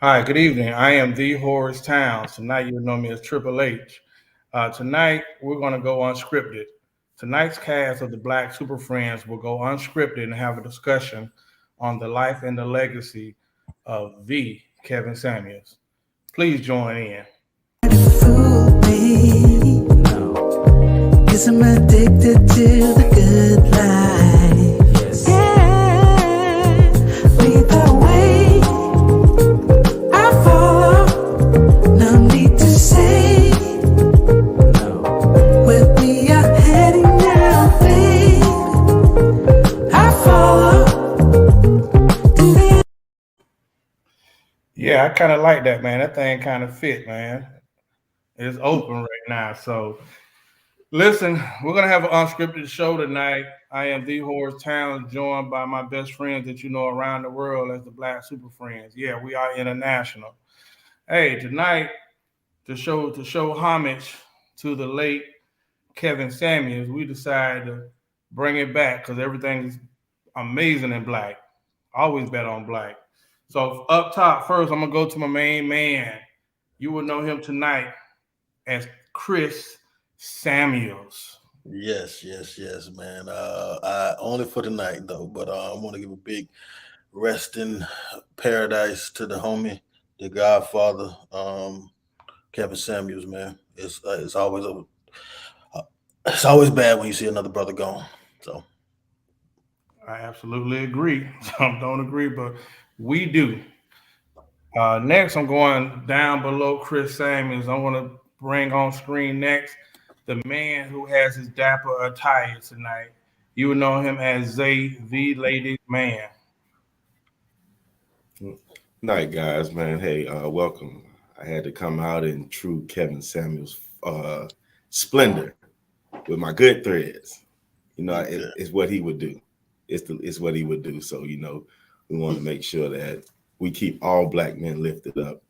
Hi, good evening. I am the Horace Towns. Tonight, you know me as Triple H. Tonight, we're going to go unscripted. Tonight's cast of the Black Super Friends will go unscripted and have a discussion on the life and the legacy of the Kevin Samuels. Please join in. Fool me, cause I'm addicted to the good life. Yeah, either way, I follow. No need to say where we are heading now, babe. I follow. Yeah, I kind of like that, man. That thing kind of fit, man. It's open right now. So, listen, we're going to have an unscripted show tonight. I am the Horace Towns, joined by my best friends that you know around the world as the Black Super Friends. Yeah, we are international. Hey, tonight to show homage to the late Kevin Samuels, we decided to bring it back because everything is amazing in black. Always bet on black. So up top first, I'm gonna go to my main man. You will know him tonight as Chris Samuels. Yes, man. I only for tonight though, but I want to give a big rest in paradise to the homie, the Godfather, Kevin Samuels, man. It's always bad when you see another brother gone. So I absolutely agree. Some don't agree, but we do. Next, I'm going down below Chris Samuels. I want to bring on screen next the man who has his dapper attire tonight. You will know him as Zay, the ladies' man. Night, guys, man. Hey, welcome. I had to come out in true Kevin Samuels splendor with my good threads. It's what he would do. It's what he would do. So, we want to make sure that we keep all black men lifted up,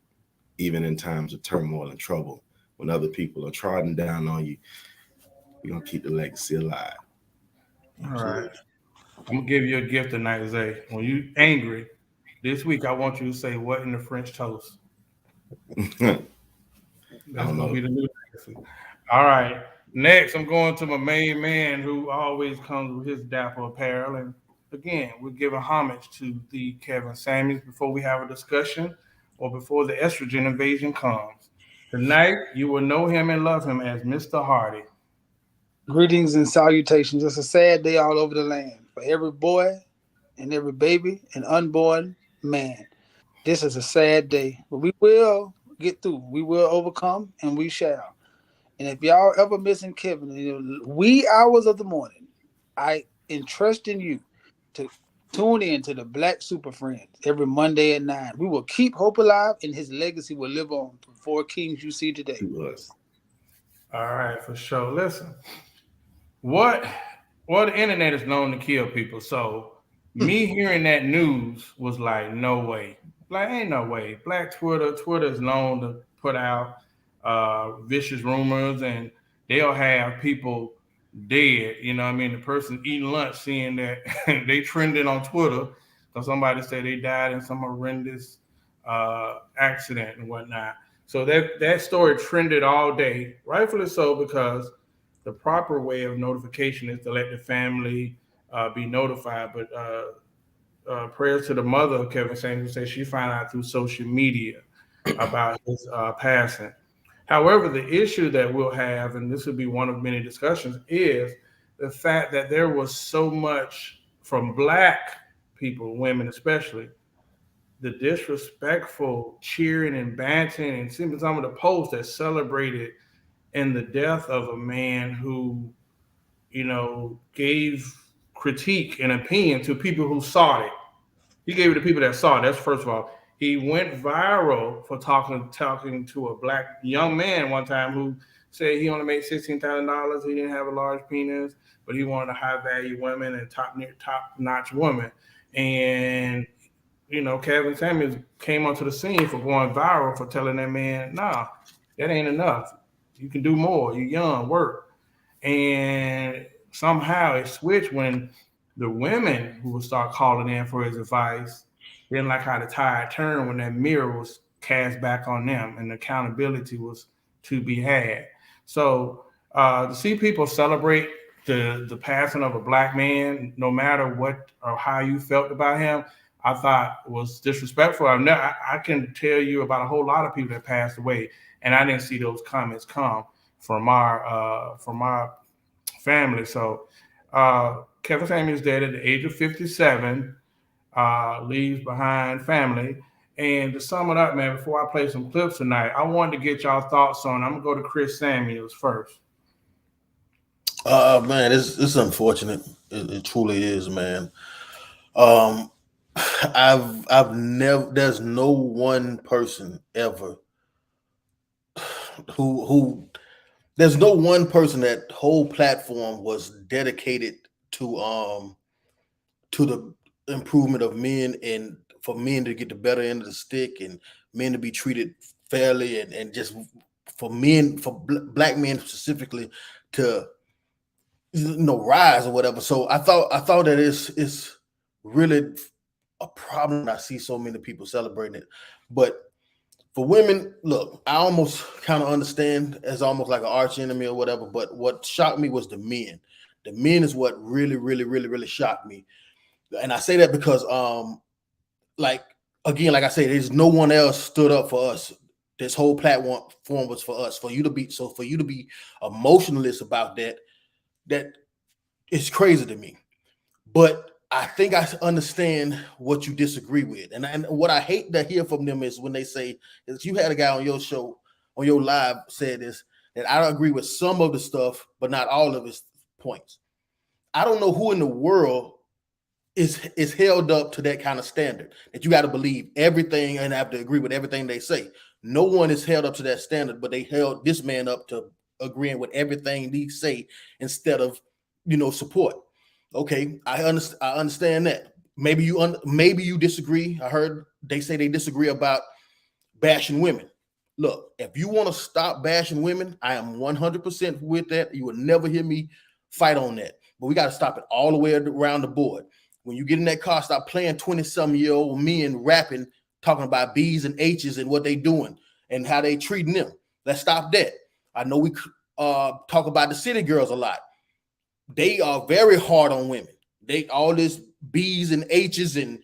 even in times of turmoil and trouble. When other people are trotting down on you, we're gonna keep the legacy alive. All right. I'm gonna give you a gift tonight, Zay. When you angry this week, I want you to say what in the French toast. I That's don't gonna know. be the new legacy. All right. Next, I'm going to my main man who always comes with his dapper apparel. And again, we're giving homage to the Kevin Samuels before we have a discussion or before the estrogen invasion comes. Tonight, you will know him and love him as Mr. Hardy. Greetings and salutations. It's a sad day all over the land for every boy and every baby and unborn man. This is a sad day, but we will get through. We will overcome, and we shall. And if y'all ever missing Kevin in the wee hours of the morning, I entrust in you to tune in to the Black Super Friends every Monday at 9. We will keep hope alive, and his legacy will live on through four kings you see today. To us. All right, for sure. Listen, what well, the internet is known to kill people. So me hearing that news was like, no way. Like, ain't no way. Black Twitter is known to put out vicious rumors and they'll have people dead. You know what I mean? The person eating lunch seeing that they trended on Twitter because somebody said they died in some horrendous accident and whatnot. So that story trended all day, rightfully so, because the proper way of notification is to let the family be notified. But prayers to the mother of Kevin Samuels says she found out through social media about his passing. However, the issue that we'll have, and this will be one of many discussions, is the fact that there was so much from black people, women especially, the disrespectful cheering and banting and some of the posts that celebrated in the death of a man who, gave critique and opinion to people who saw it. He gave it to people that saw it. That's first of all. He went viral for talking to a black young man one time who said he only made $16,000. He didn't have a large penis, but he wanted a high value woman and top notch woman. And Kevin Samuels came onto the scene for going viral for telling that man, nah, that ain't enough. You can do more. You're young, work. And somehow it switched when the women who would start calling in for his advice didn't like how the tide turned when that mirror was cast back on them, and accountability was to be had. So to see people celebrate the passing of a black man, no matter what or how you felt about him, I thought was disrespectful. I can tell you about a whole lot of people that passed away, and I didn't see those comments come from our family. So Kevin Samuels dead at the age of 57, leaves behind family. And to sum it up, man, before I play some clips tonight, I wanted to get y'all thoughts on. I'm gonna go to Chris Samuels first. Man, it's unfortunate. It truly is, man. I've never. There's no one person ever who. There's no one person that whole platform was dedicated to the improvement of men and for men to get the better end of the stick and men to be treated fairly and just for men, for black men specifically to rise or whatever. So I thought that it's really a problem. I see so many people celebrating it, but for women, look, I almost kind of understand as almost like an arch enemy or whatever. But what shocked me was the men. The men is what really, really, really, really shocked me. And I say that because, like I said, there's no one else stood up for us. This whole platform was for us. For you to be emotionalist about that is crazy to me. But I think I understand what you disagree with. And what I hate to hear from them is when they say, is you had a guy on your show, on your live said this, that I don't agree with some of the stuff, but not all of his points. I don't know who in the world is held up to that kind of standard, that you got to believe everything and have to agree with everything they say. No one is held up to that standard, but they held this man up to agreeing with everything they say instead of, support. Okay, I understand that. Maybe you disagree. I heard they say they disagree about bashing women. Look, if you want to stop bashing women, I am 100% with that. You will never hear me fight on that. But we got to stop it all the way around the board. When you get in that car, stop playing 20-some-year-old men rapping, talking about B's and H's and what they doing and how they treating them. Let's stop that. I know we talk about the city girls a lot. They are very hard on women. They all this B's and H's and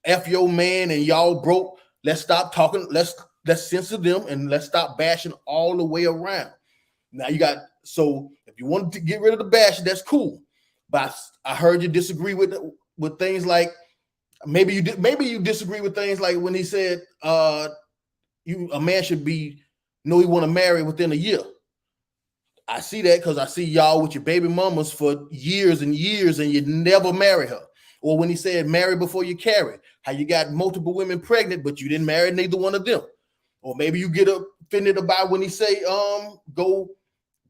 F your man and y'all broke. Let's stop talking. Let's censor them and let's stop bashing all the way around. Now so if you want to get rid of the bash, that's cool. But I heard you disagree with things like maybe you disagree with things like when he said a man should he want to marry within a year. I see that because I see y'all with your baby mamas for years and years and you never marry her. Or when he said marry before you carry, how you got multiple women pregnant, but you didn't marry neither one of them. Or maybe you get offended about when he say, go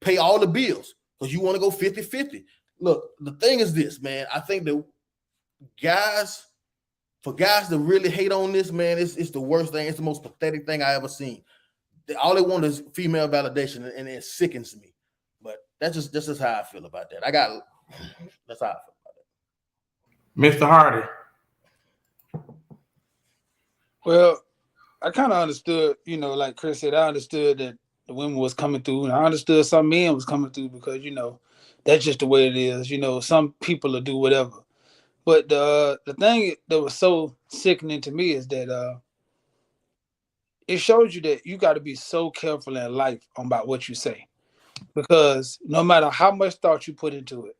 pay all the bills because you want to go 50-50. Look, the thing is this, man. I think that guys that really hate on this, man, it's the worst thing. It's the most pathetic thing I ever seen. All they want is female validation, and it sickens me. But that's just how I feel about that. That's how I feel about it. Mr. Hardy. Well, I kind of understood, like Chris said, I understood that the women was coming through, and I understood some men was coming through because, that's just the way it is. Some people will do whatever. But the thing that was so sickening to me is that it shows you that you got to be so careful in life about what you say. Because no matter how much thought you put into it,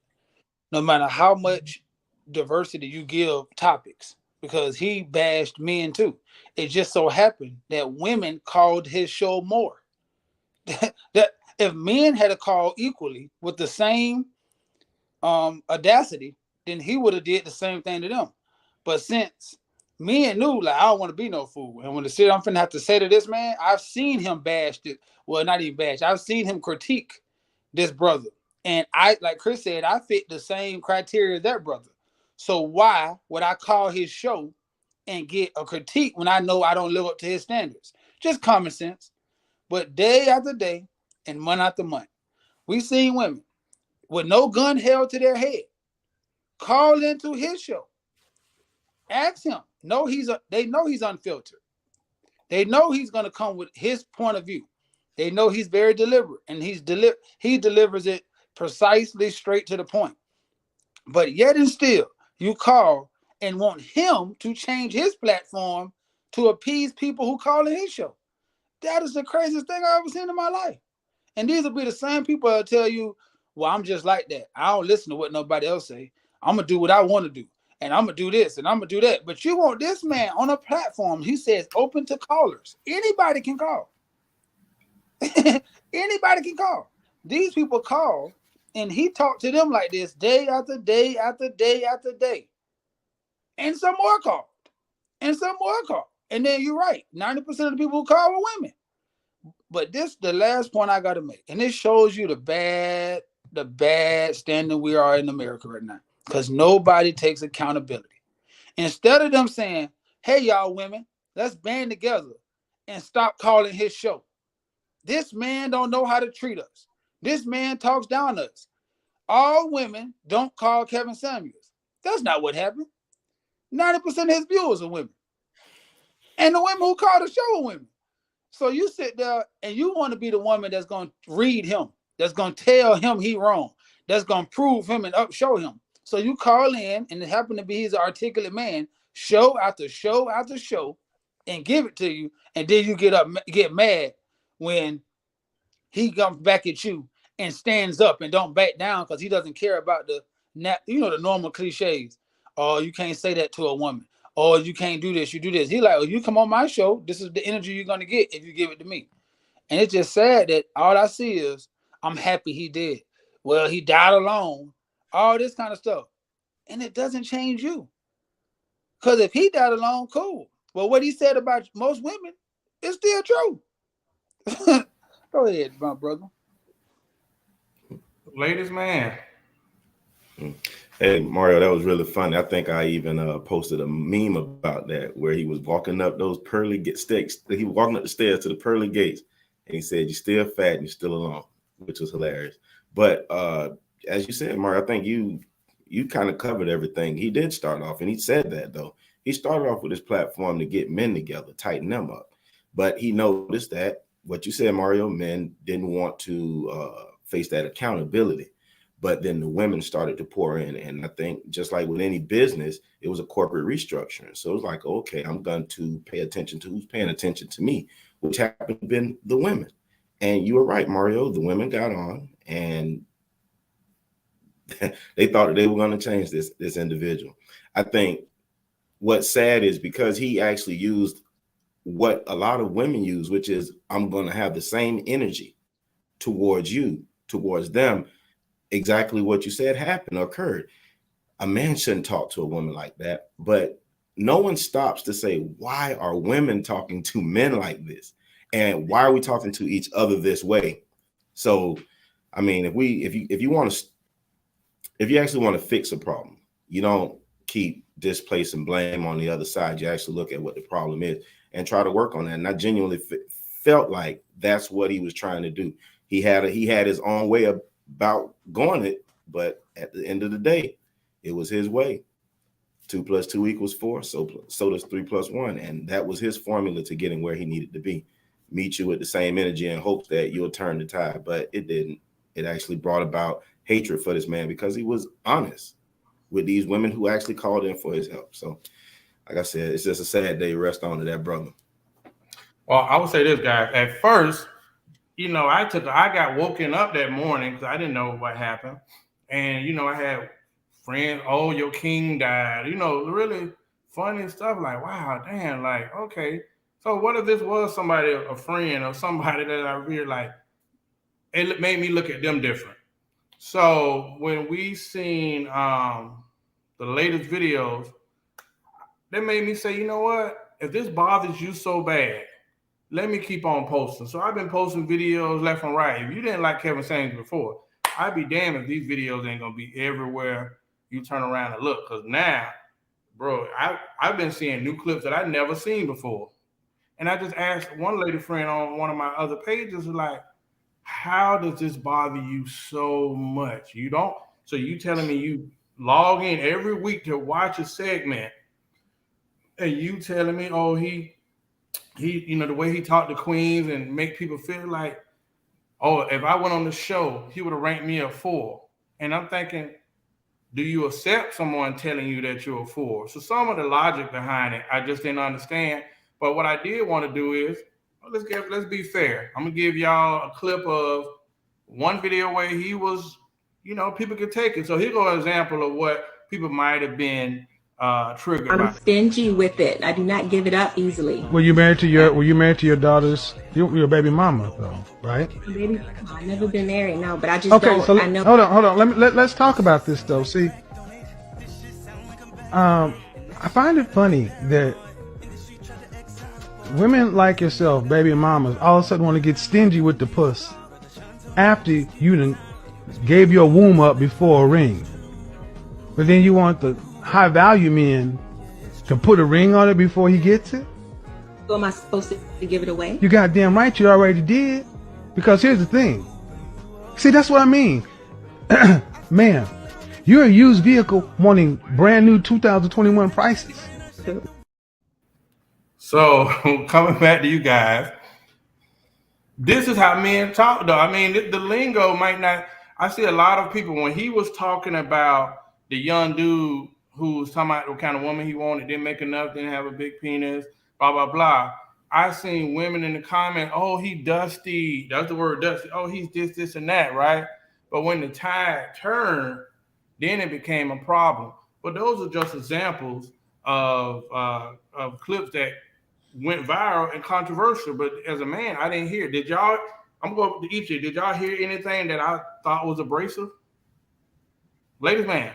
no matter how much diversity you give topics, because he bashed men too. It just so happened that women called his show more. That if men had a call equally with the same audacity, then he would have did the same thing to them. But since men knew, like, I don't want to be no fool, and when the shit I'm finna have to say to this man, I've seen him bash it. Well, not even bash. I've seen him critique this brother, and I, like Chris said, I fit the same criteria as that brother. So why would I call his show and get a critique when I know I don't live up to his standards? Just common sense. But day after day and month after month, we seen women with no gun held to their head call into his show. Ask him. They know he's unfiltered. They know he's going to come with his point of view. They know he's very deliberate, and he delivers it precisely, straight to the point. But yet and still, you call and want him to change his platform to appease people who call in his show. That is the craziest thing I've ever seen in my life. And these will be the same people that tell you, well, I'm just like that. I don't listen to what nobody else say. I'm going to do what I want to do. And I'm going to do this and I'm going to do that. But you want this man on a platform, he says, open to callers. Anybody can call. Anybody can call. These people call, and he talked to them like this day after day after day after day. And some more called. And some more called. And then you're right. 90% of the people who call were women. But this the last point I got to make. And this shows you the bad standing we are in America right now. Because nobody takes accountability. Instead of them saying, hey, y'all women, let's band together and stop calling his show. This man don't know how to treat us. This man talks down to us. All women don't call Kevin Samuels. That's not what happened. 90% of his viewers are women. And the women who call the show are women. So you sit there and you want to be the woman that's going to read him, that's going to tell him he wrong, that's going to prove him and show him. So you call in, and it happened to be he's an articulate man, show after show after show, and give it to you, and then you get mad when he comes back at you and stands up and don't back down because he doesn't care about the normal cliches. Oh, you can't say that to a woman. Oh, you can't do this. You do this. He like, oh, you come on my show. This is the energy you're gonna get if you give it to me. And it's just sad that all I see is I'm happy he did. Well, he died alone. All this kind of stuff, and it doesn't change you. Because if he died alone, cool. Well, what he said about most women is still true. Go ahead, my brother. Ladies, man. Hey, Mario, that was really funny. I think I even posted a meme about that where he was walking up those pearly steps. He was walking up the stairs to the pearly gates, and he said, "You're still fat and you're still alone," which was hilarious. But as you said, Mario, I think you kind of covered everything. He did start off, and he said that, though. He started off with his platform to get men together, tighten them up. But he noticed that, what you said, Mario, men didn't want to face that accountability. But then the women started to pour in. And I think just like with any business, it was a corporate restructuring. So it was like, okay, I'm going to pay attention to who's paying attention to me, which happened to be the women. And you were right, Mario. The women got on and they thought that they were going to change this individual. I think what's sad is because he actually used what a lot of women use, which is, I'm going to have the same energy towards you, towards them. Exactly what you said happened or occurred. A man shouldn't talk to a woman like that, but no one stops to say, why are women talking to men like this? And why are we talking to each other this way? So, I mean, if you actually want to fix a problem, you don't keep displacing blame on the other side. You actually look at what the problem is and try to work on that. And I genuinely felt like that's what he was trying to do. He had his own way about going it, but at the end of the day, it was his way. 2 + 2 = 4. So does 3 + 1. And that was his formula to getting where he needed to be. Meet you with the same energy and hope that you'll turn the tide. But it didn't. It actually brought about hatred for this man because he was honest with these women who actually called in for his help. So, like I said, it's just a sad day. Rest on to that brother. Well, I would say this, guys. At first, I got woken up that morning because I didn't know what happened. And, I had friends, oh, your king died, really funny stuff like, wow, damn, like, okay. So what if this was somebody, a friend or somebody that I really like, it made me look at them different. So when we seen the latest videos, they made me say, you know what? If this bothers you so bad, let me keep on posting. So I've been posting videos left and right. If you didn't like Kevin Samuels before, I'd be damned if these videos ain't gonna be everywhere you turn around and look. Because now, bro, I've been seeing new clips that I've never seen before. And I just asked one lady friend on one of my other pages, like, how does this bother you so much? You don't? So you telling me you log in every week to watch a segment, and you telling me, oh, he the way he talked to queens and make people feel like, oh, if I went on the show, he would have ranked me a 4. And I'm thinking, do you accept someone telling you that you're a 4? So some of the logic behind it, I just didn't understand. But what I did want to do is, let's be fair. I'm gonna give y'all a clip of one video where he was, people could take it. So here's an example of what people might have been triggered by. I'm stingy with it. I do not give it up easily. Were you married to your daughter's your baby mama though, right? Baby, I've never been married, no, but I just Okay, don't. so I know. hold on. Let's talk about this though. See, I find it funny that women like yourself, baby mamas, all of a sudden want to get stingy with the puss after you done gave your womb up before a ring, but then you want the high value men to put a ring on it before he gets it. So am I supposed to give it away? You goddamn right you already did. Because here's the thing. See, that's what I mean. Man, you're a used vehicle wanting brand new 2021 prices. So coming back to you guys, this is how men talk though. I mean, the lingo might not, I see a lot of people when he was talking about the young dude who was talking about what kind of woman he wanted, didn't make enough, didn't have a big penis, blah, blah, blah. I seen women in the comment, oh, he dusty. That's the word dusty. Oh, he's this, and that, right? But when the tide turned, then it became a problem. But those are just examples of clips that went viral and controversial. But as a man, I didn't hear. Did y'all, I'm going to each of you, did y'all hear anything that I thought was abrasive? Ladies, man,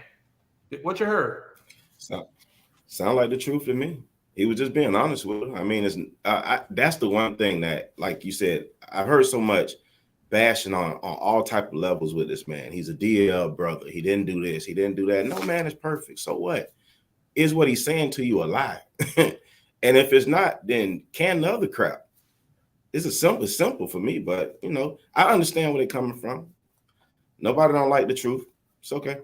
what you heard? Sound like the truth to me. He was just being honest with her. I mean, that's the one thing that, like you said, I've heard so much bashing on all type of levels with this man. He's a DL brother. He didn't do this. He didn't do that. No man is perfect. So what? Is what he's saying to you a lie? And if it's not, then can the other crap. It's simple for me, but I understand where they're coming from. Nobody don't like the truth. It's okay.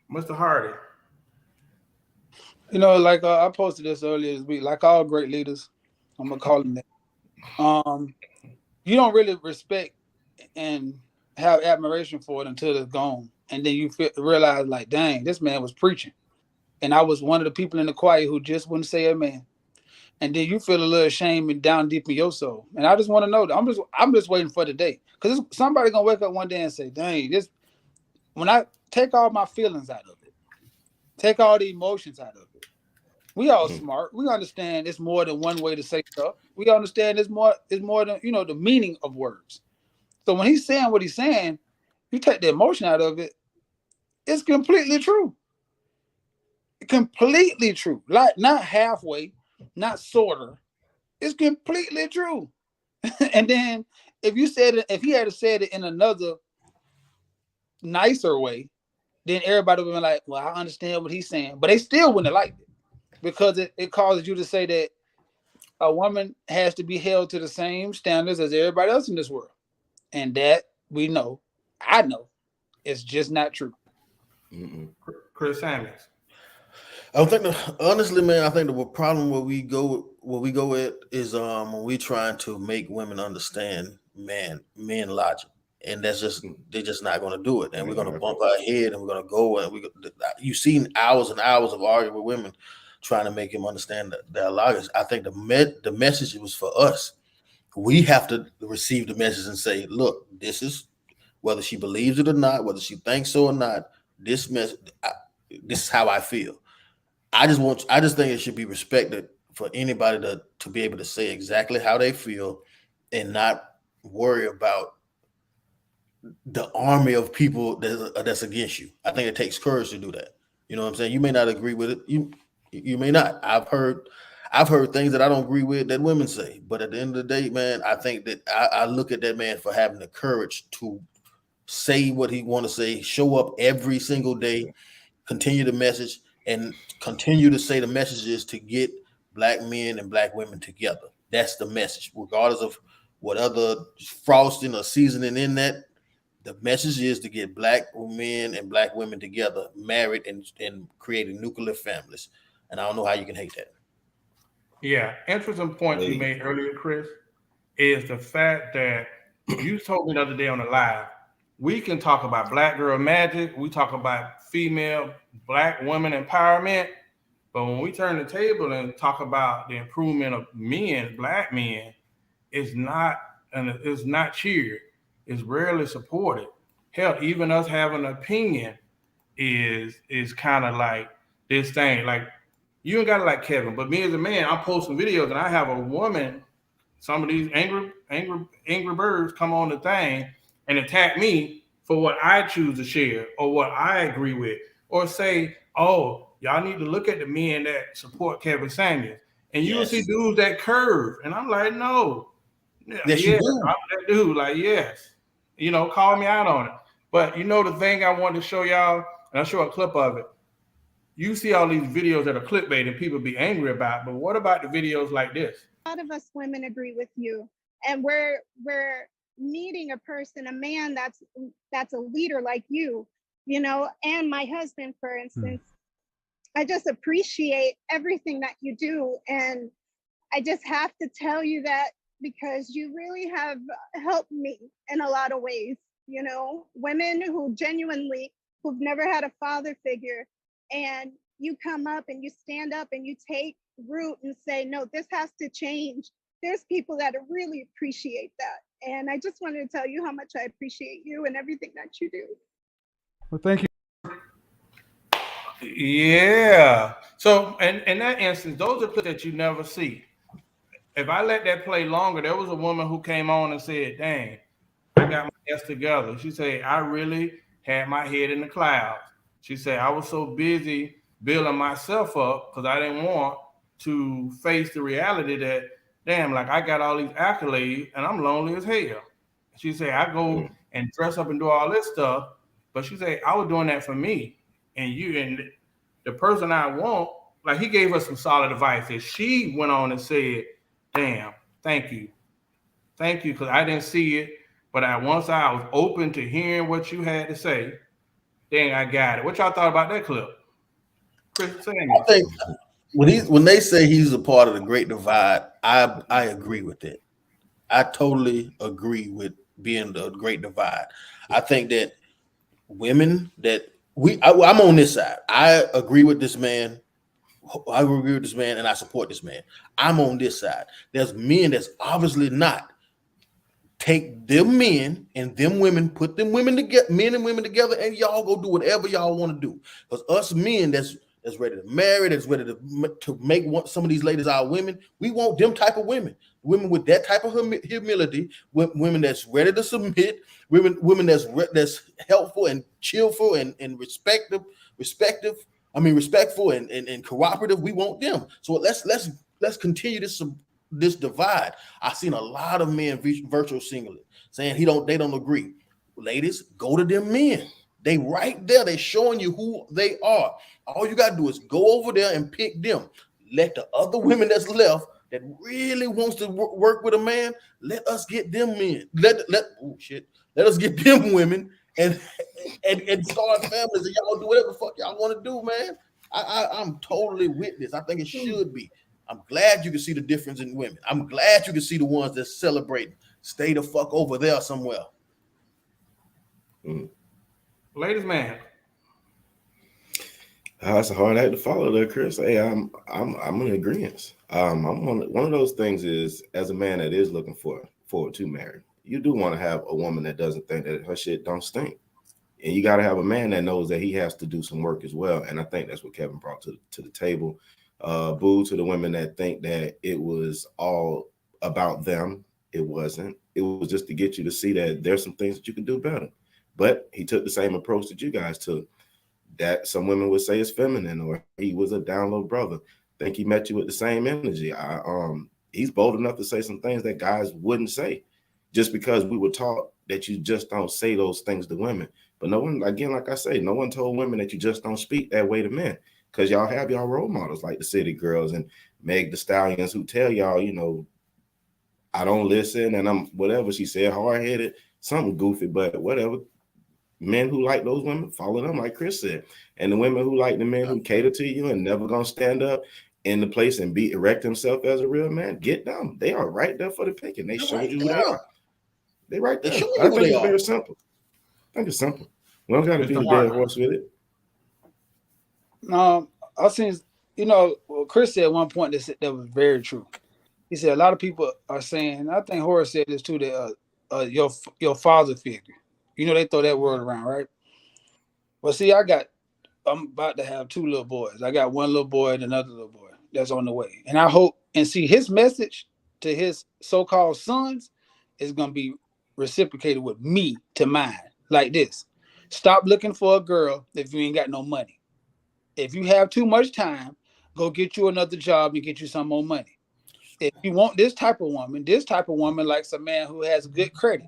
Mr. Hardy. Like I posted this earlier this week, like all great leaders, I'm gonna call them that. You don't really respect and have admiration for it until it's gone, and then you realize, like, dang, this man was preaching, and I was one of the people in the choir who just wouldn't say amen, and then you feel a little shame and down deep in your soul. And I just want to know that I'm just waiting for the day, because somebody gonna wake up one day and say, dang, this. When I take all my feelings out of it, take all the emotions out of it. We all smart. We understand it's more than one way to say stuff. We understand it's more than the meaning of words. So when he's saying what he's saying, you take the emotion out of it, it's completely true. Completely true. Like, not halfway, not sorta. It's completely true. And then if he had said it in another nicer way, then everybody would be like, well, I understand what he's saying, but they still wouldn't have liked it, because it causes you to say that a woman has to be held to the same standards as everybody else in this world, and that I know it's just not true. Chris Samuels. I think honestly, man, I think the problem where we go at is when we trying to make women understand men logic. And they're just not going to do it. And we're going to bump our head, and we're going to go, and you've seen hours and hours of arguing with women trying to make him understand their logic. I think the message was for us. We have to receive the message and say, look, this is, whether she believes it or not, whether she thinks so or not, this is how I feel. I just think it should be respected for anybody to be able to say exactly how they feel and not worry about the army of people that's against you. I think it takes courage to do that. You know what I'm saying? You may not agree with it. You may not. I've heard things that I don't agree with that women say, but at the end of the day, man, I think that I look at that man for having the courage to say what he want to say, show up every single day, continue the message, and continue to say the message is to get black men and black women together. That's the message, regardless of what other frosting or seasoning in that. The message is to get black men and black women together, married and creating nuclear families. And I don't know how you can hate that. Yeah, interesting point you made earlier, Chris, is the fact that you told me the other day on the live, we can talk about black girl magic, we talk about female black women empowerment, but when we turn the table and talk about the improvement of men, black men, it's not and it's not cheered. It's rarely supported. Hell, even us having an opinion is kind of like this thing. Like you ain't got to like Kevin, but me as a man, I'm posting videos and I have a woman. Some of these angry birds come on the thing and attack me for what I choose to share or what I agree with, or say, "Oh, y'all need to look at the men that support Kevin Samuels." And you'll see dudes that curve, and I'm like, "No, Yes, you yeah, do. I'm that dude." Like, yes, call me out on it. But the thing I wanted to show y'all, and I'll show a clip of it. You see all these videos that are clickbait and people be angry about, but what about the videos like this? A lot of us women agree with you, and we're needing a person, a man that's a leader like you, and my husband, for instance. I just appreciate everything that you do, and I just have to tell you that because you really have helped me in a lot of ways. Women who've never had a father figure, and you come up and you stand up and you take root and say, no, this has to change. There's people that really appreciate that. And I just wanted to tell you how much I appreciate you and everything that you do. Well, thank you. Yeah. So, in that instance, those are clips that you never see. If I let that play longer, there was a woman who came on and said, "Dang, I got my ass together." She said, "I really had my head in the clouds." She said, "I was so busy building myself up because I didn't want to face the reality that, damn, like I got all these accolades and I'm lonely as hell." She said, "I go and dress up and do all this stuff," but she said, "I was doing that for me, and the person I want." Like, he gave her some solid advice, and she went on and said, "Damn, thank you, because I didn't see it, but once I was open to hearing what you had to say, dang, I got it." What y'all thought about that clip, Chris Samuels? I think when they say he's a part of the Great Divide, I agree with it. I totally agree with being the Great Divide. I think that women that I'm on this side. I agree with this man. I agree with this man, and I support this man. I'm on this side. There's men that's obviously not. Take them men and them women, put them women together, men and women together, and y'all go do whatever y'all want to do. Because us men that's ready to marry, that's ready to make some of these ladies our women, we want them type of women with that type of humility, women that's ready to submit, women that's helpful and cheerful and respectful and cooperative. We want them. So let's continue this divide. I've seen a lot of men virtual singly saying they don't agree. Ladies, go to them men. They right there. They showing you who they are. All you got to do is go over there and pick them. Let the other women that's left that really wants to work with a man, let us get them men. Let us get them women and start families, and y'all do whatever the fuck y'all want to do, man. I'm totally with this. I think it should be. I'm glad you can see the difference in women. I'm glad you can see the ones that celebrate. Stay the fuck over there somewhere. Ladies, man. That's a hard act to follow there, Chris. Hey, I'm in agreement. I'm one of those things is, as a man that is looking forward to marry, you do want to have a woman that doesn't think that her shit don't stink. And you got to have a man that knows that he has to do some work as well. And I think that's what Kevin brought to the table. Boo to the women that think that it was all about them. It wasn't. It was just to get you to see that there's some things that you can do better. But he took the same approach that you guys took. That some women would say is feminine, or he was a down low brother. Think he met you with the same energy. He's bold enough to say some things that guys wouldn't say, just because we were taught that you just don't say those things to women. But no one, again, like I say, no one told women that you just don't speak that way to men, because y'all have y'all role models like the City Girls and Meg the Stallions who tell y'all, I don't listen and I'm whatever she said, hard-headed, something goofy, but whatever. Men who like those women, follow them, like Chris said. And the women who like the men who cater to you and never gonna stand up in the place and erect himself as a real man, get them. They are right there for the picking. They showed you who they are. They right there. I think it's very simple. I think it's simple. We don't got to beat a dead horse with it. I seen, Chris said at one point that was very true. He said a lot of people are saying, I think Horace said this too, that your father figure. They throw that word around, right? Well, see, I'm about to have 2 little boys. I got one little boy and another little boy that's on the way. And I hope and see his message to his so-called sons is going to be reciprocated with me to mine like this. Stop looking for a girl if you ain't got no money. If you have too much time, go get you another job and get you some more money. If you want this type of woman likes a man who has good credit,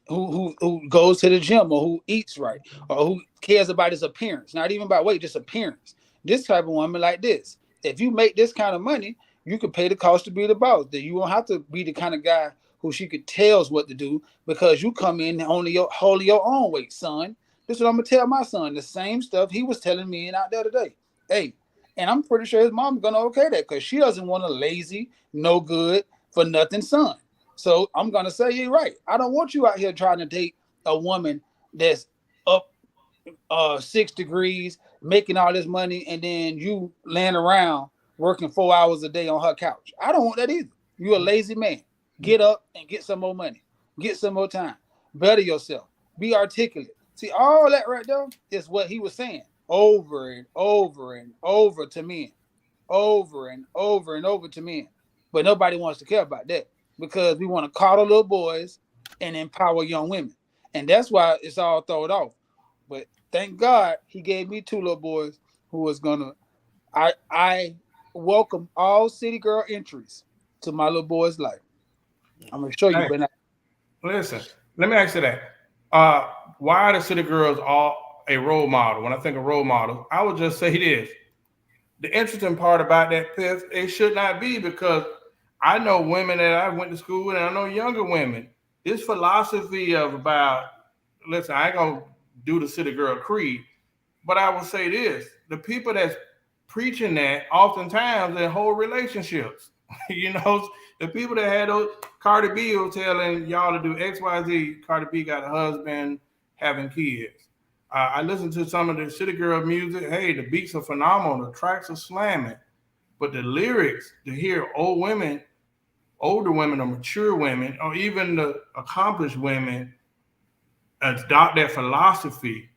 who goes to the gym, or who eats right, or who cares about his appearance, not even about weight, just appearance. This type of woman like this. If you make this kind of money, you can pay the cost to be the boss. That you won't have to be the kind of guy who she could tells what to do, because you come in holding your own weight, son. This is what I'm gonna tell my son. The same stuff he was telling me out there today. Hey, and I'm pretty sure his mom's gonna okay that, because she doesn't want a lazy, no good for nothing son. So I'm gonna say you're right. I don't want you out here trying to date a woman that's up 6 degrees, making all this money, and then you laying around working 4 hours a day on her couch. I don't want that either. You're a lazy man. Get up and get some more money. Get some more time. Better yourself. Be articulate. See, all that right there is what he was saying over and over and over to men. Over and over and over to men. But nobody wants to care about that, because we want to coddle little boys and empower young women. And that's why it's all thrown off. But thank God he gave me 2 little boys who was gonna. I welcome all city girl entries to my little boy's life. I'm gonna show you. Hey, listen, let me ask you that. Why are the city girls all a role model? When I think of role model, I would just say this. The interesting part about that, Piff, it should not be, because I know women that I went to school with, and I know younger women. This philosophy of about, listen, I ain't gonna do the city girl creed, but I will say this: the people that's preaching that oftentimes in whole relationships. The people that had those, Cardi B was telling y'all to do X, Y, Z. Cardi B got a husband, having kids. I listened to some of the city girl music. Hey, the beats are phenomenal. The tracks are slamming. But the lyrics, to hear older women or mature women, or even the accomplished women adopt that philosophy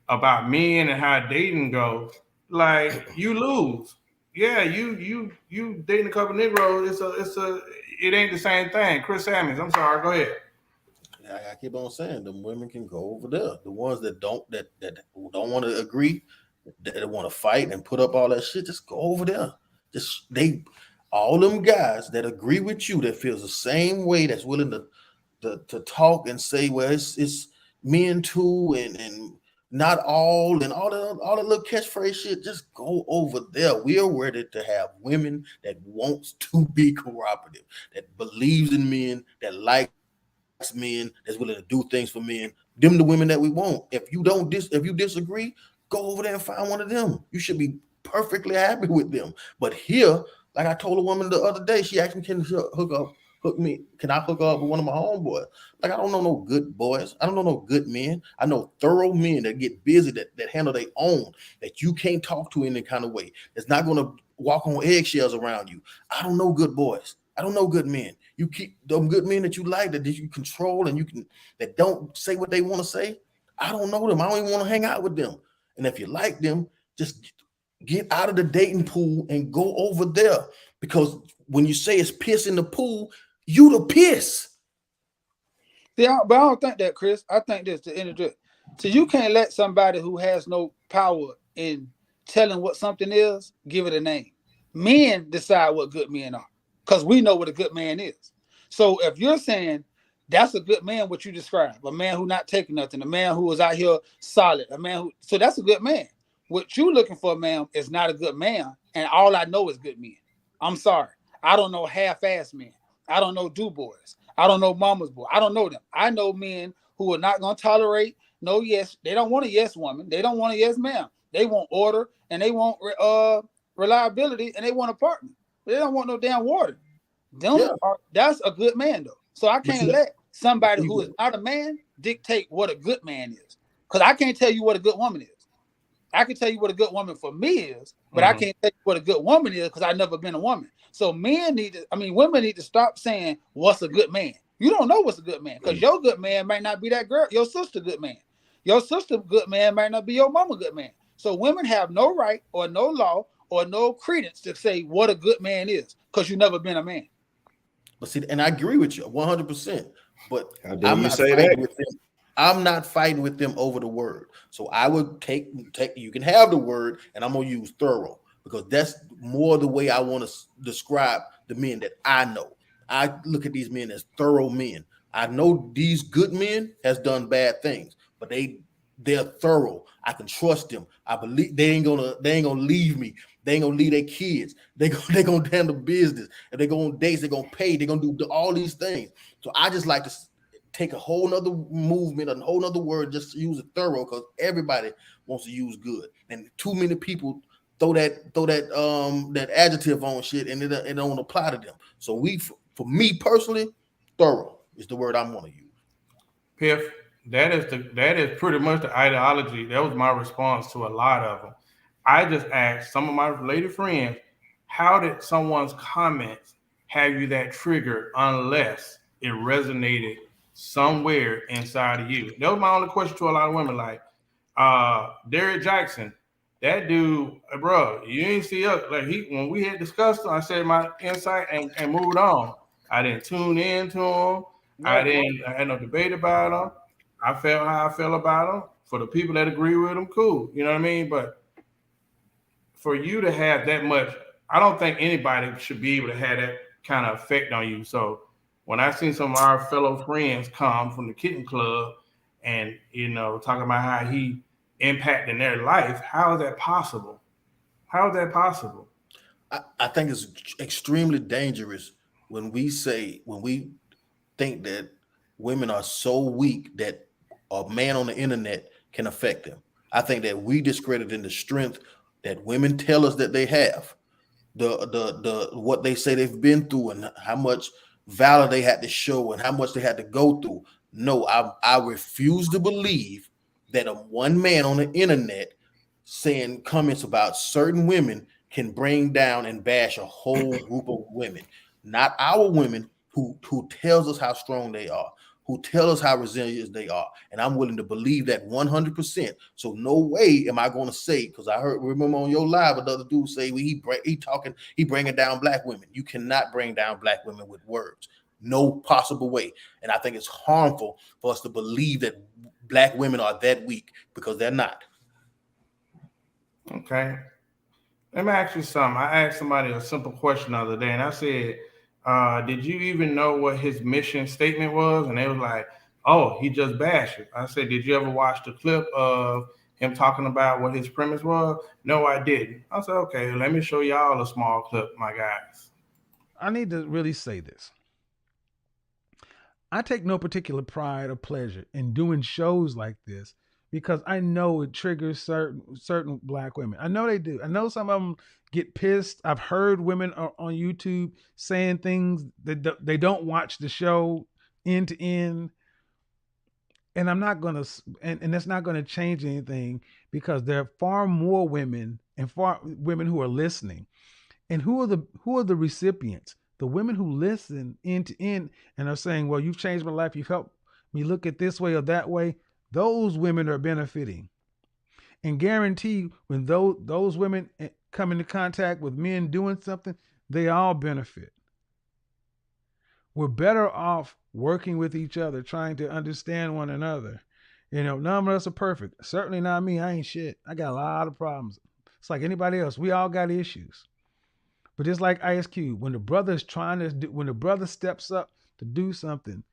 about men and how dating goes, like, you lose. Yeah, you dating a couple Negroes, it ain't the same thing. Chris Samuels, I'm sorry, go ahead. I keep on saying them women can go over there. The ones that don't want to agree, that want to fight and put up all that shit, just go over there. All them guys that agree with you, that feels the same way, that's willing to talk and say, well, it's men too, and not all, and all the little catchphrase shit, just go over there. We are ready to have women that wants to be cooperative, that believes in men, that likes men, that's willing to do things for men. Them the women that we want. If you disagree, go over there and find one of them. You should be perfectly happy with them. But here, like I told a woman the other day, she asked me, can I hook up with one of my homeboys? Like, I don't know no good boys. I don't know no good men. I know thorough men that get busy, that handle their own, that you can't talk to in any kind of way. That's not going to walk on eggshells around you. I don't know good boys. I don't know good men. You keep them good men that you like, that you control, and that don't say what they want to say. I don't know them. I don't even want to hang out with them. And if you like them, just get out of the dating pool and go over there. Because when you say it's piss in the pool, you the piss. Yeah, but I don't think that, Chris. I think this to interject. So you can't let somebody who has no power in telling what something is give it a name. Men decide what good men are, because we know what a good man is. So if you're saying that's a good man, what you describe, a man who not taking nothing, a man who is out here solid, so that's a good man. What you looking for, ma'am, is not a good man, and all I know is good men. I'm sorry. I don't know half-ass men. I don't know do boys. I don't know mama's boy. I don't know them. I know men who are not going to tolerate no yes. They don't want a yes woman. They don't want a yes ma'am. They want order, and they want reliability, and they want a partner. They don't want no damn water. That's a good man though. So I can't let somebody who is not a man dictate what a good man is. Because I can't tell you what a good woman is. I can tell you what a good woman for me is, but I can't tell you what a good woman is because I've never been a woman. So women need to stop saying what's a good man. You don't know what's a good man because your good man might not be that girl, your sister good man. Your sister good man might not be your mama good man. So women have no right or no law or no credence to say what a good man is because you've never been a man. But see, and I agree with you 100%. But I'm not say that with them. I'm not fighting with them over the word. So I would take you can have the word, and I'm gonna use thorough because that's more the way I want to describe the men that I know. I look at these men as thorough men. I know these good men has done bad things, but they're thorough. I can trust them. I believe they ain't gonna leave me. They ain't gonna leave their kids. They gonna handle business. If they go on dates, they're gonna pay. They're gonna do all these things. So I just like to take a whole nother movement, a whole nother word, just to use it thorough because everybody wants to use good. And too many people throw that adjective on shit and it don't apply to them. So for me personally, thorough is the word I'm gonna use. Piff, that is pretty much the ideology. That was my response to a lot of them. I just asked some of my lady friends, how did someone's comments have you that triggered unless it resonated somewhere inside of you? That was my only question to a lot of women. Like Derrick Jackson, that dude, bro, you ain't see us. Like when we had discussed him, I said my insight and moved on. I didn't tune in to him. I had no debate about him. I felt how I felt about him. For the people that agree with him, cool. You know what I mean? But for you to have that much, I don't think anybody should be able to have that kind of effect on you. So when I seen some of our fellow friends come from the Kitten Club and, talking about how he impacted their life, how is that possible? How is that possible? I think it's extremely dangerous when we think that women are so weak that a man on the internet can affect them. I think that we discredit in the strength that women tell us that they have, the what they say they've been through and how much valor they had to show and how much they had to go through. No, I refuse to believe that a one man on the internet saying comments about certain women can bring down and bash a whole group of women. Not our women who tells us how strong they are, who tell us how resilient they are. And I'm willing to believe that 100%. So no way am I going to say, because remember on your live, another dude say he bringing down black women. You cannot bring down black women with words. No possible way. And I think it's harmful for us to believe that black women are that weak because they're not. Okay. Let me ask you something. I asked somebody a simple question the other day, and I said, did you even know what his mission statement was? And they was like, oh, he just bashed it. I said, did you ever watch the clip of him talking about what his premise was? No, I didn't. I said, okay, let me show y'all a small clip, my guys. I need to really say this. I take no particular pride or pleasure in doing shows like this because I know it triggers certain black women. I know they do. I know some of them get pissed. I've heard women on YouTube saying things that they don't watch the show end to end. And I'm not going to, and that's not going to change anything because there are far more women and far women who are listening. And who are the recipients? The women who listen end to end and are saying, well, you've changed my life. You've helped me look at this way or that way. Those women are benefiting. And guarantee when those women come into contact with men doing something, they all benefit. We're better off working with each other, trying to understand one another. None of us are perfect. Certainly not me. I ain't shit. I got a lot of problems. It's like anybody else. We all got issues. But just like Ice Cube, when the brother steps up to do something,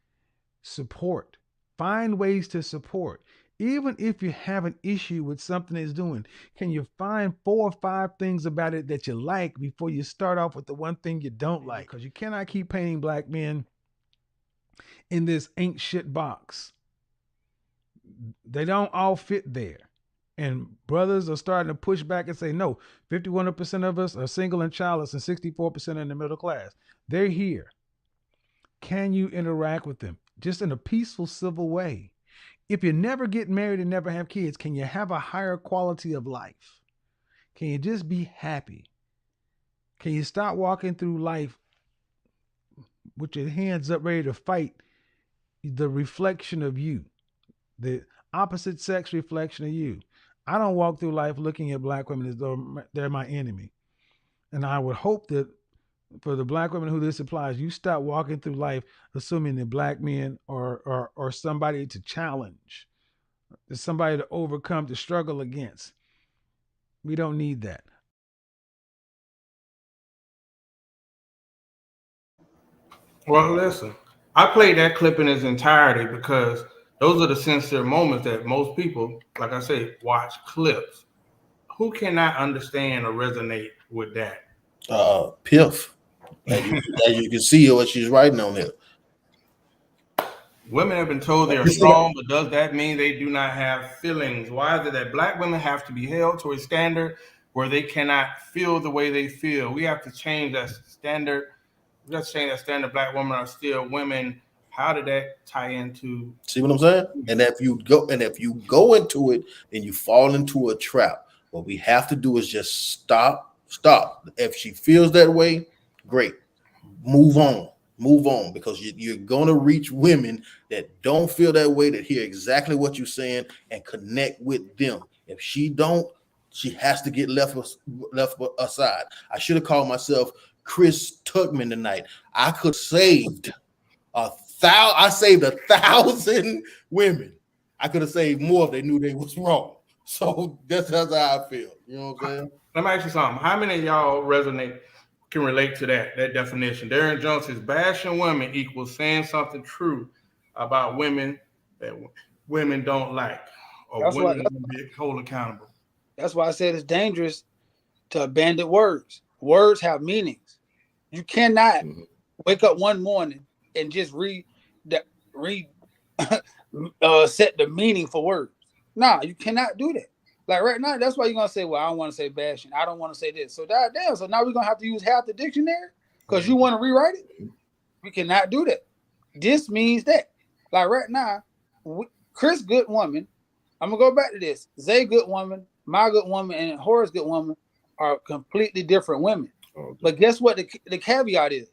support. Find ways to support. Even if you have an issue with something it's doing, can you find 4 or 5 things about it that you like before you start off with the one thing you don't like? Because you cannot keep painting black men in this ain't shit box. They don't all fit there. And brothers are starting to push back and say, no, 51% of us are single and childless and 64% in the middle class. They're here. Can you interact with them just in a peaceful, civil way? If you never get married and never have kids, can you have a higher quality of life? Can you just be happy? Can you stop walking through life with your hands up ready to fight the reflection of you, the opposite sex reflection of you? I don't walk through life looking at black women as though they're my enemy. And I would hope that for the black women who this applies, you stop walking through life assuming that black men are somebody to challenge, somebody to overcome, to struggle against. We don't need that. Well, listen, I played that clip in its entirety because those are the sincere moments that most people, like I say, watch clips. Who cannot understand or resonate with that? Piff. As you can see what she's writing on here. Women have been told they are strong, but does that mean they do not have feelings? Why is it that black women have to be held to a standard where they cannot feel the way they feel? We have to change that standard. We have to change that standard. Black women are still women. How did that tie into? See what I'm saying? And if you go into it, then you fall into a trap. What we have to do is just stop. If she feels that way, great. Move on, because you're going to reach women that don't feel that way, that hear exactly what you're saying and connect with them. If she don't, she has to get left aside. I should have called myself Chris Tuckman tonight. I could saved 1,000 women. I could have saved more if they knew they was wrong. So that's how I feel. You know what I'm saying? Let me ask you something. How many of y'all can relate to that definition? Darren Jones says bashing women equals saying something true about women that women don't like, or That's women to be held accountable. That's why I said it's dangerous to abandon words. Words have meanings. You cannot wake up one morning and just set the meaning for words. No, you cannot do that. Like right now, that's why you're gonna say, well, I don't want to say bashing. I don't want to say this. So damn. So now we're gonna have to use half the dictionary because you want to rewrite it. We cannot do that. This means that. Like right now, Chris good woman. I'm gonna go back to this. Zay good woman, my good woman, and Horace good woman are completely different women. Okay. But guess what? The caveat is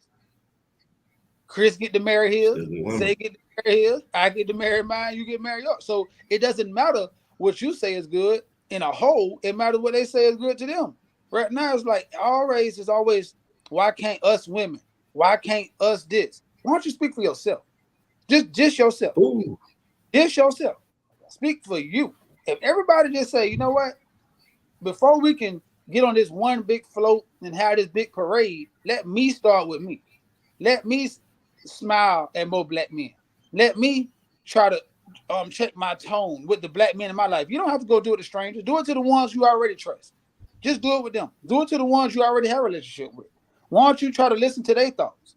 Chris get to marry his, Zay get to marry his, I get to marry mine, you get married yours. So it doesn't matter what you say is good in a whole, it matters what they say is good to them. Right now, it's like always, why can't us women? Why can't us this? Why don't you speak for yourself? Just yourself. Ooh. Just yourself. Speak for you. If everybody just say, you know what? Before we can get on this one big float and have this big parade, let me start with me. Let me smile at more black men. Let me try to check my tone with the black men in my life. You don't have to go do it to strangers. Do it to the ones you already trust. Just do it with them. Do it to the ones you already have a relationship with. Why don't you try to listen to their thoughts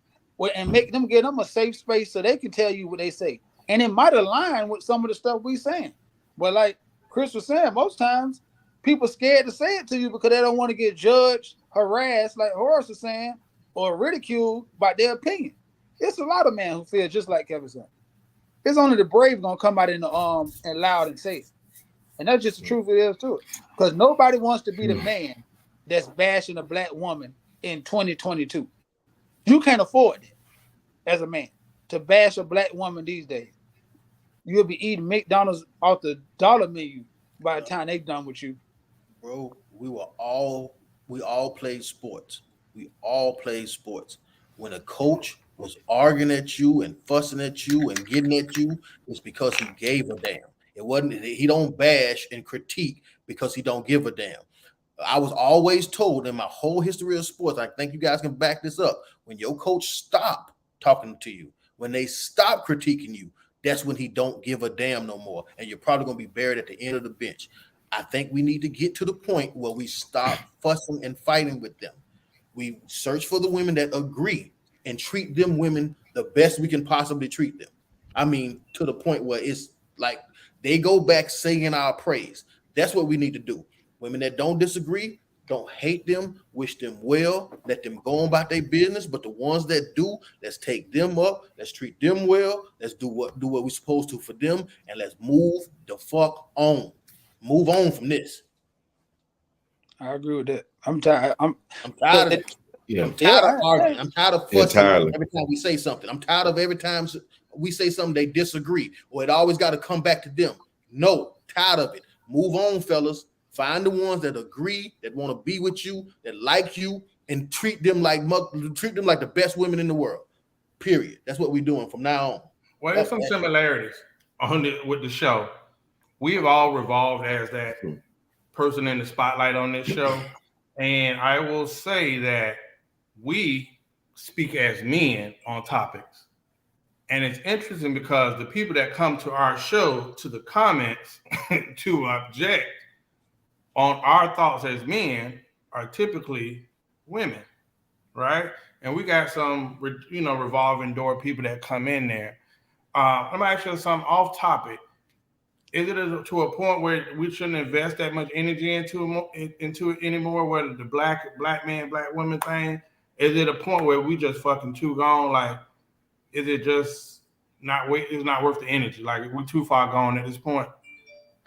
and give them a safe space so they can tell you what they say. And it might align with some of the stuff we saying. But like Chris was saying, most times people scared to say it to you because they don't want to get judged, harassed, like Horace was saying, or ridiculed by their opinion. It's a lot of men who feel just like Kevin said. It's only the brave gonna come out in the and loud and say it. And that's just the truth it is too. Because nobody wants to be the man that's bashing a black woman in 2022. You can't afford it as a man to bash a black woman these days. You'll be eating McDonald's off the dollar menu by the time they're done with you. Bro, we all played sports. We all played sports. When a coach was arguing at you and fussing at you and getting at you, it's because he gave a damn. It wasn't, he don't bash and critique because he don't give a damn. I was always told in my whole history of sports, I think you guys can back this up, when your coach stop talking to you, when they stop critiquing you, that's when he don't give a damn no more. And you're probably going to be buried at the end of the bench. I think we need to get to the point where we stop fussing and fighting with them. We search for the women that agree and treat them women the best we can possibly treat them. I mean, to the point where it's like they go back singing our praise. That's what we need to do. Women that don't disagree, don't hate them, wish them well, let them go on about their business. But the ones that do, let's take them up, let's treat them well, let's do what we're supposed to for them, and let's move the fuck on. Move on from this. I agree with that. I'm tired. I'm tired of it. Yeah. I'm tired of arguing. I'm tired of fussing Entirely. every time we say something. I'm tired of every time we say something they disagree, or it always got to come back to them. No, tired of it. Move on, fellas. Find the ones that agree, that want to be with you, that like you, and treat them like the best women in the world. Period. That's what we're doing from now on. Well, there's some similarities with the show. We have all revolved as that person in the spotlight on this show. And I will say that we speak as men on topics. And it's interesting because the people that come to our show, to the comments, to object on our thoughts as men are typically women, right? And we got some, revolving door people that come in there. I'm actually some off topic. Is it to a point where we shouldn't invest that much energy into it anymore? Whether the black man, black woman thing, is it a point where we just fucking too gone? Like, is it just it's not worth the energy? Like, we too far gone at this point?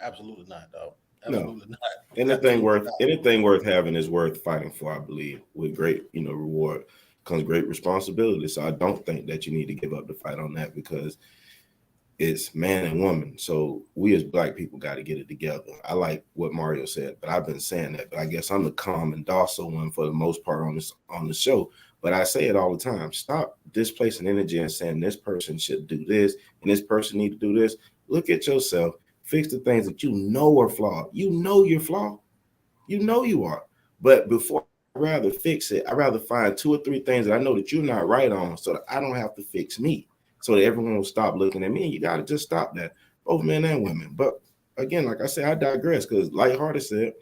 Absolutely not, dog. Absolutely not. Anything worth having is worth fighting for, I believe. With great, reward comes great responsibility. So I don't think that you need to give up the fight on that, because it's man and woman. So we as black people got to get it together. I like what Mario said, but I've been saying that. But I guess I'm the calm and docile one for the most part on the show. But I say it all the time. Stop displacing energy and saying this person should do this and this person need to do this. Look at yourself. Fix the things that you know are flawed. You know you're flawed. You know you are. But before I'd rather fix it, I'd rather find 2 or 3 things that I know that you're not right on, so that I don't have to fix me, so that everyone will stop looking at me. And you got to just stop that, both men and women. But again, like I said, I digress, because Lighthearted said,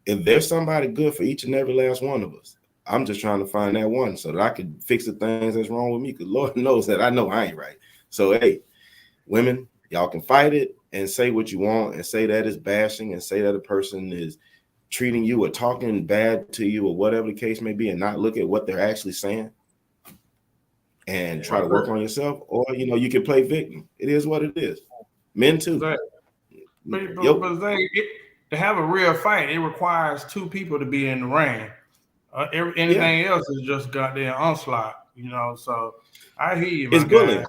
if there's somebody good for each and every last one of us, I'm just trying to find that one so that I can fix the things that's wrong with me, because Lord knows that I know I ain't right. So, hey, women, y'all can fight it and say what you want and say that is bashing and say that a person is treating you or talking bad to you or whatever the case may be, and not look at what they're actually saying and try to work on yourself. Or, you can play victim. It is what it is. Men too. But to have a real fight, it requires 2 people to be in the ring. Anything else is just goddamn onslaught, So I hear you. It's bullying.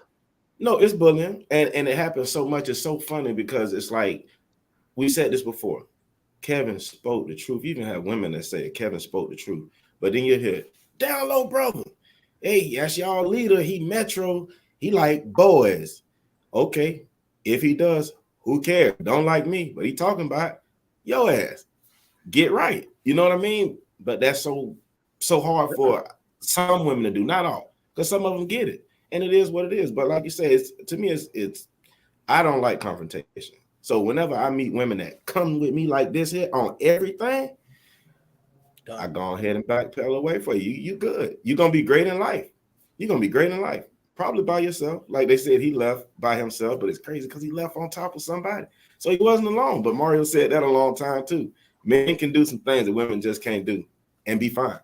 No, it's bullying, and it happens so much. It's so funny because it's like, we said this before. Kevin spoke the truth. You even have women that say Kevin spoke the truth, but then you hear, down low brother. Hey, that's y'all leader. He Metro. He like boys. Okay, if he does, who cares? Don't like me, but he talking about your ass. Get right. You know what I mean? But that's so hard for some women to do, not all, because some of them get it, and it is what it is. But like you say, to me, I don't like confrontation. So whenever I meet women that come with me like this here on everything, I go ahead and backpedal away for you. You good. You're gonna be great in life. You're gonna be great in life. Probably by yourself. Like they said, he left by himself, but it's crazy because he left on top of somebody. So he wasn't alone. But Mario said that a long time too. Men can do some things that women just can't do and be fine.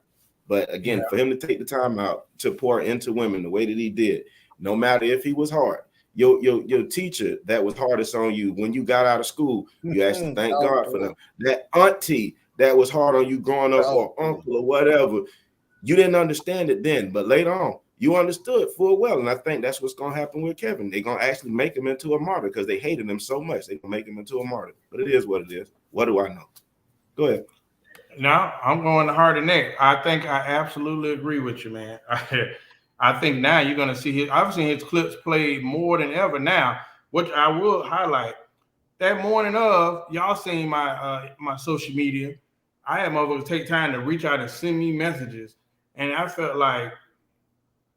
But again, for him to take the time out to pour into women the way that he did, no matter if he was hard, your teacher that was hardest on you when you got out of school, you actually thank God for them. That auntie that was hard on you growing up, or uncle or whatever, you didn't understand it then, but later on, you understood full well. And I think that's what's going to happen with Kevin. They're going to actually make him into a martyr because they hated him so much. They're going to make him into a martyr. But it is what it is. What do I know? Go ahead. No, I'm going to hard neck. I think I absolutely agree with you, man. I think now you're going to see I've seen his clips played more than ever now, which I will highlight. That morning of, y'all seen my social media. I had motherfuckers take time to reach out and send me messages. And I felt like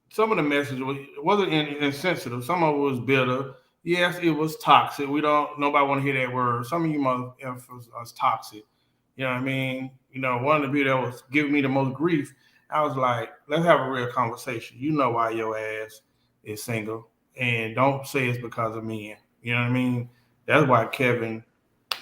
some of the messages wasn't insensitive. Some of it was bitter. Yes, it was toxic. Nobody want to hear that word. Some of you motherfuckers are toxic. You know what I mean? One of the people that was giving me the most grief, I was like, let's have a real conversation. You know why your ass is single. And don't say it's because of men. You know what I mean? That's why Kevin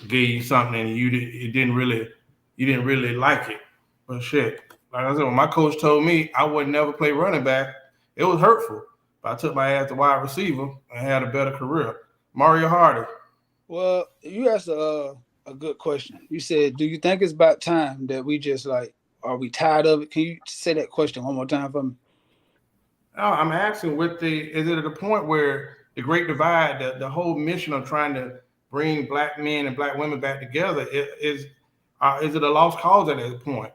gave you something and you didn't really like it. But shit, like I said, when my coach told me I would never play running back, it was hurtful. But I took my ass to wide receiver and had a better career. Mario Hardy. Well, you asked a good question. You said, do you think it's about time that we just like, are we tired of it? Can you say that question one more time for me? No, I'm asking is it at a point where the Great Divide, the whole mission of trying to bring black men and black women back together, is it a lost cause at this point?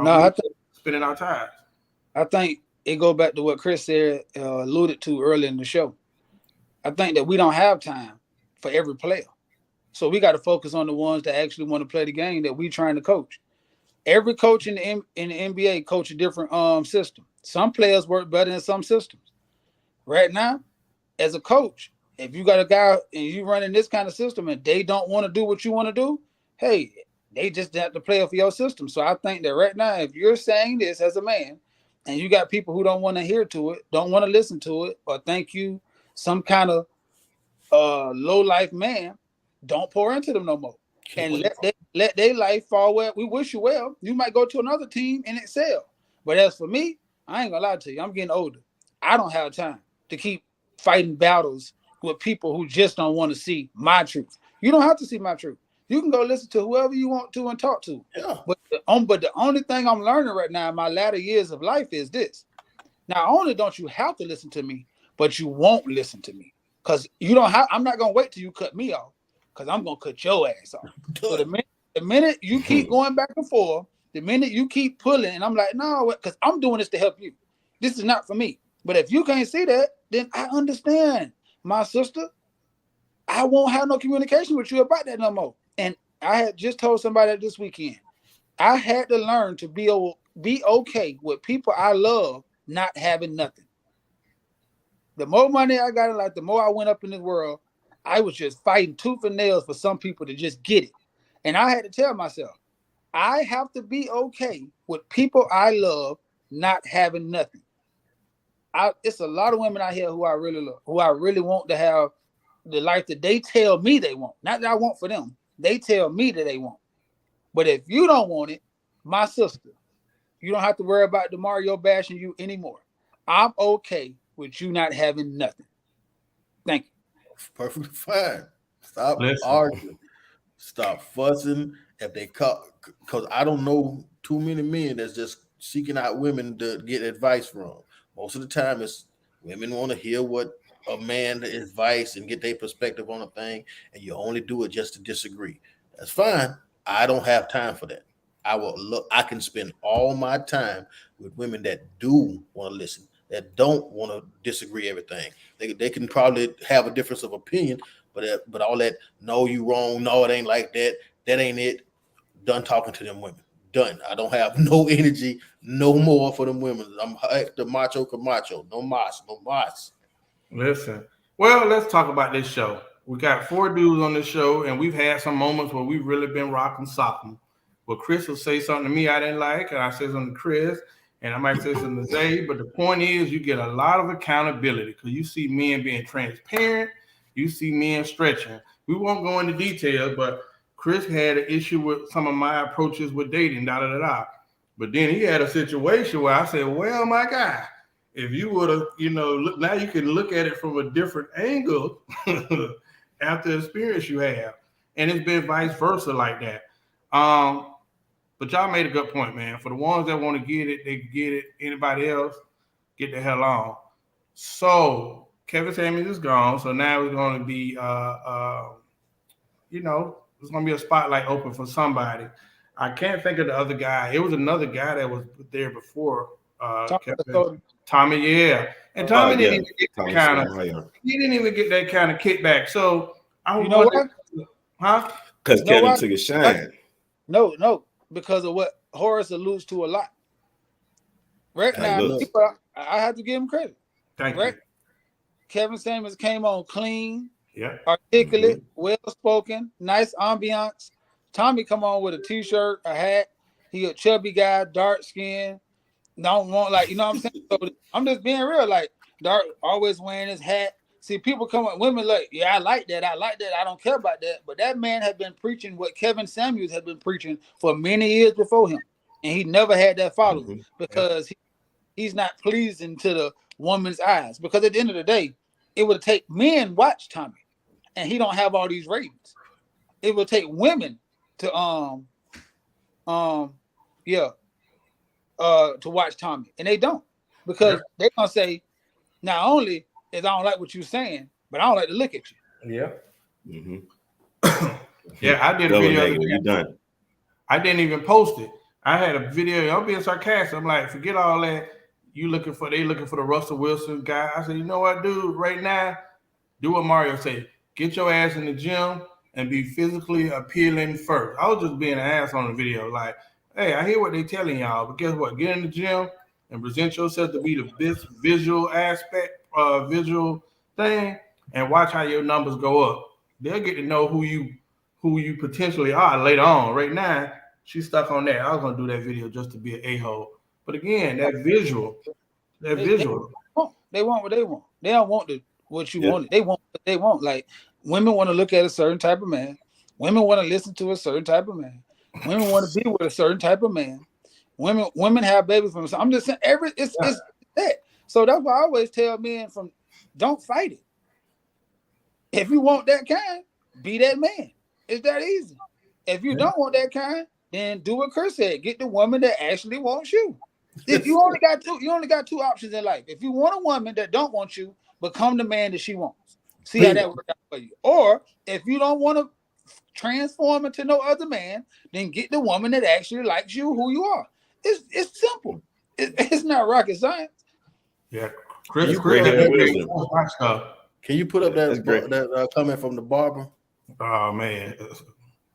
No, I think spending our time. I think it goes back to what Chris said, alluded to earlier in the show. I think that we don't have time for every player. So we got to focus on the ones that actually want to play the game that we trying to coach. Every coach in the NBA coach a different system. Some players work better in some systems. Right now, as a coach, if you got a guy and you running this kind of system and they don't want to do what you want to do, hey, they just have to play for your system. So I think that right now, if you're saying this as a man and you got people who don't want to hear to it, don't want to listen to it, or think you some kind of low life man, don't pour into them no more. And let their life fall well. We wish you well. You might go to another team and excel. But as for me, I ain't gonna lie to you. I'm getting older. I don't have time to keep fighting battles with people who just don't want to see my truth. You don't have to see my truth. You can go listen to whoever you want to and talk to. Yeah. But the only thing I'm learning right now in my latter years of life is this. Not only don't you have to listen to me, but you won't listen to me. Because you don't have, I'm not gonna wait till you cut me off, because I'm gonna cut your ass off. So the minute you keep going back and forth, the minute you keep pulling, and I'm like, no, because I'm doing this to help you. This is not for me. But if you can't see that, then I understand, my sister. I won't have no communication with you about that no more. And I had just told somebody that this weekend. I had to learn to be okay with people I love not having nothing. The more money I got in life, the more I went up in this world, I was just fighting tooth and nails for some people to just get it. And I had to tell myself, I have to be okay with people I love not having nothing. It's a lot of women out here who I really love, who I really want to have the life that they tell me they want. Not that I want for them. They tell me that they want. But if you don't want it, my sister, you don't have to worry about DeMario bashing you anymore. I'm okay with you not having nothing. Thank you. Perfectly fine. Stop Listen. arguing. Stop fussing. If they cut, because I don't know too many men that's just seeking out women to get advice from. Most of the time, it's women want to hear what a man advice and get their perspective on a thing, and you only do it just to disagree. That's fine. I don't have time for that. I can spend all my time with women that do want to listen, that don't want to disagree everything. They can probably have a difference of opinion, but all that, no, you wrong, no, it ain't like that, that ain't it. Done talking to them women. Done. I don't have no energy no more for them women. I'm the macho Camacho. No mas. Listen. Well, let's talk about this show. We got 4 dudes on this show, and we've had some moments where we've really been rocking socking. Where Chris will say something to me I didn't like, and I say something to Chris, and I might say something to Zay. But the point is, you get a lot of accountability because you see men being transparent. You see men stretching. We won't go into details, but Chris had an issue with some of my approaches with dating, But then he had a situation where I said, well, my guy, if you would have, look, now you can look at it from a different angle after the experience you have. And it's been vice versa like that. But y'all made a good point, man. For the ones that want to get it, they can get it. Anybody else, get the hell on. So Kevin Samuels is gone. So now it's going to be, it's going to be a spotlight open for somebody. I can't think of the other guy. It was another guy that was there before. Tommy, yeah. And Tommy didn't even get that kind of. He didn't even get that kind of kickback. So I you know what? Huh? Because Kevin took a shine. No, because of what Horace alludes to a lot. Right now, I have to give him credit. Thank you. Kevin Samuels came on clean, Mm-hmm. articulate, well-spoken, nice ambiance. Tommy come on with a t-shirt, a hat. He a chubby guy, dark skin. Don't want, like, you know what I'm saying? So I'm just being real, like, dark, always wearing his hat, See, people come up, women like, yeah, I like that, I don't care about that. But that man had been preaching what Kevin Samuels had been preaching for many years before him, and he never had that following because he's not pleasing to the woman's eyes. Because at the end of the day, it would take men watch Tommy, and he don't have all these ratings. It would take women to to watch Tommy, and they don't, because they're gonna say, not only is I don't like what you're saying, but I don't like to look at you. Yeah. Mm-hmm. Yeah, I did a video. You done? I didn't even post it. I had a video. I'm being sarcastic. I'm like, forget all that. They looking for the Russell Wilson guy. I said, you know what, dude? Right now, do what Mario said. Get your ass in the gym and be physically appealing first. I was just being an ass on the video. Like, hey, I hear what they telling y'all, but guess what? Get in the gym and present yourself to be the best visual thing, and watch how your numbers go up. They'll get to know who you potentially are later on. Right now, she's stuck on that. I was gonna do that video just to be an a-hole. But again, that visual. They want what they want. They don't want what you want. They want what they want. Like, women want to look at a certain type of man. Women want to listen to a certain type of man. Women want to be with a certain type of man. Women have babies from. So I'm just saying, it's that. So that's why I always tell men don't fight it. If you want that kind, be that man. It's that easy. If you don't want that kind, then do what Chris said. Get the woman that actually wants you. If you only got two options in life. If you want a woman that don't want you, become the man that she wants. See how that works out for you. Or if you don't want to transform into no other man, then get the woman that actually likes you, who you are. It's simple. It's not rocket science. Yeah, Can you put up that comment from the barber? Oh man,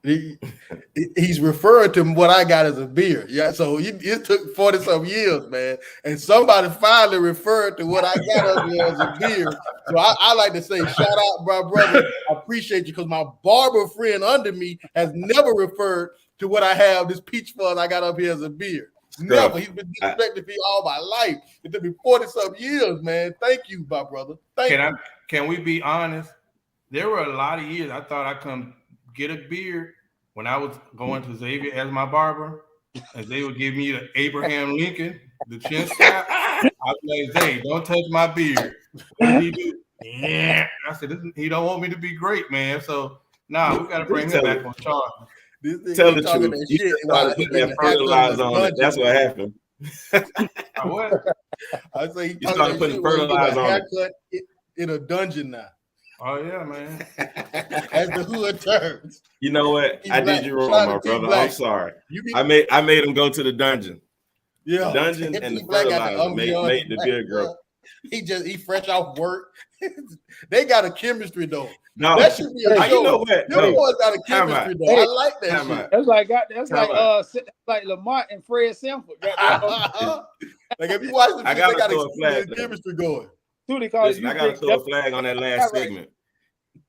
he's referring to what I got as a beard. Yeah, so it took 40-some years, man, and somebody finally referred to what I got up here as a beard. So I like to say, shout out, my brother. I appreciate you, because my barber friend under me has never referred to what I have, this peach fuzz I got up here as a beard. Never. He's been disrespecting me all my life. It took me 40-some years, man. Thank you, my brother. Can we be honest? There were a lot of years I thought I couldn't get a beard when I was going to Xavier as my barber, and they would give me the Abraham Lincoln, the chin strap. I was like, Zay, don't touch my beard. What did he do? Yeah. I said, he don't want me to be great, man. So we got to bring him back on charge. Tell the truth. You started putting that fertilizer on it. That's what happened. What? I say you started putting fertilizer on it. In a dungeon now. Oh yeah, man. As the hood turns. You know what? I did you wrong, my brother. I'm sorry. I made him go to the dungeon. Yeah, the dungeon and the fertilizer made the beard grow. He fresh off work. They got a chemistry though. No, that should be a show. You know what? Them boys got a chemistry though. I like that shit. That's like Lamont and Fred Sanford. Like if you watch the I they got a chemistry going. Listen, I gotta throw a flag on that last segment.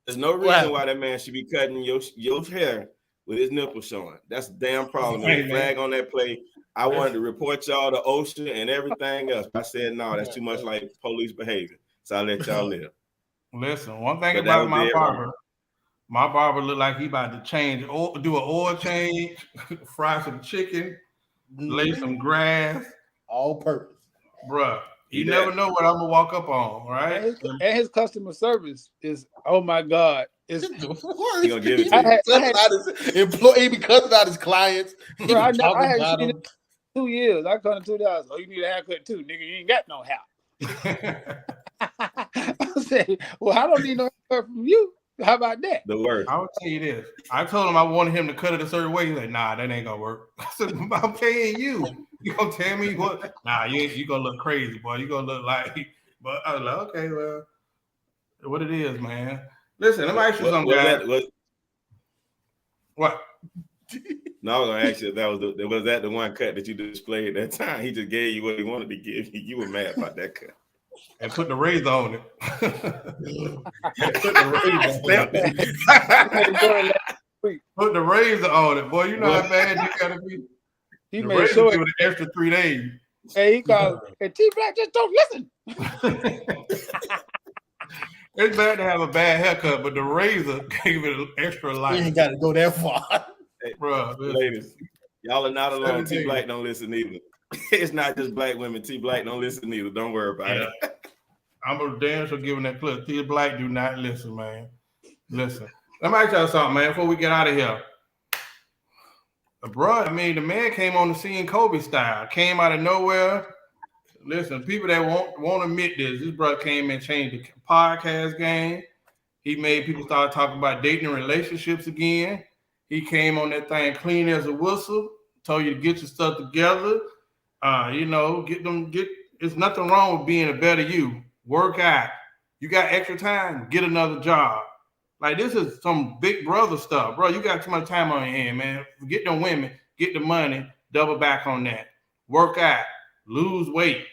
There's no reason why that man should be cutting your hair with his nipples showing. That's a damn problem. There's a flag on that play. I wanted to report y'all to OSHA and everything else. I said, no, that's too much like police behavior. So I let y'all live. Listen, one thing about my barber looked like he about to do an oil change, fry some chicken, lay some grass. All purpose. Bruh. You never know what I'm gonna walk up on, right? And his customer service is, oh my God. He gonna give it to you. Employee be cussing out his clients. Bro, I had seen it 2 years. I come to $2. Oh, you need a haircut too, nigga. You ain't got no hair. I say, well, I don't need no haircut from you. How about that? The worst. I will tell you this. I told him I wanted him to cut it a certain way. He's like, nah, that ain't gonna work. I said, I'm paying you. You gonna tell me what? Nah, you gonna look crazy, boy. You gonna look like. But I was like, okay, well, what it is, man. Listen, let me ask you something, guys. What? No, I was gonna ask you if was that the one cut that you displayed that time? He just gave you what he wanted to give you. You were mad about that cut. And put the razor on it. Put the razor on it, boy. You know how bad you gotta be. He made sure it an extra 3 days. Hey, he called. Hey, T Black, just don't listen. It's bad to have a bad haircut, but the razor gave it an extra You life, ain't got to go that far. Hey, bro. ladies, y'all are not alone. 17. T Black don't listen either. It's not just black women. T Black don't listen either. Don't worry about Yeah. it. I'm a damn sure giving that clip. T Black do not listen, man. Listen. Let me tell you something, man, before we get out of here. Bro, I mean, the man came on the scene Kobe style. Came out of nowhere. Listen, people that won't admit this brother came and changed the podcast game. He made people start talking about dating and relationships again. He came on that thing clean as a whistle, told you to get your stuff together. There's nothing wrong with being a better you. Work out. You got extra time, get another job. Like, this is some big brother stuff, bro. You got too much time on your hand, man. Get them women, get the money, double back on that. Work out, lose weight,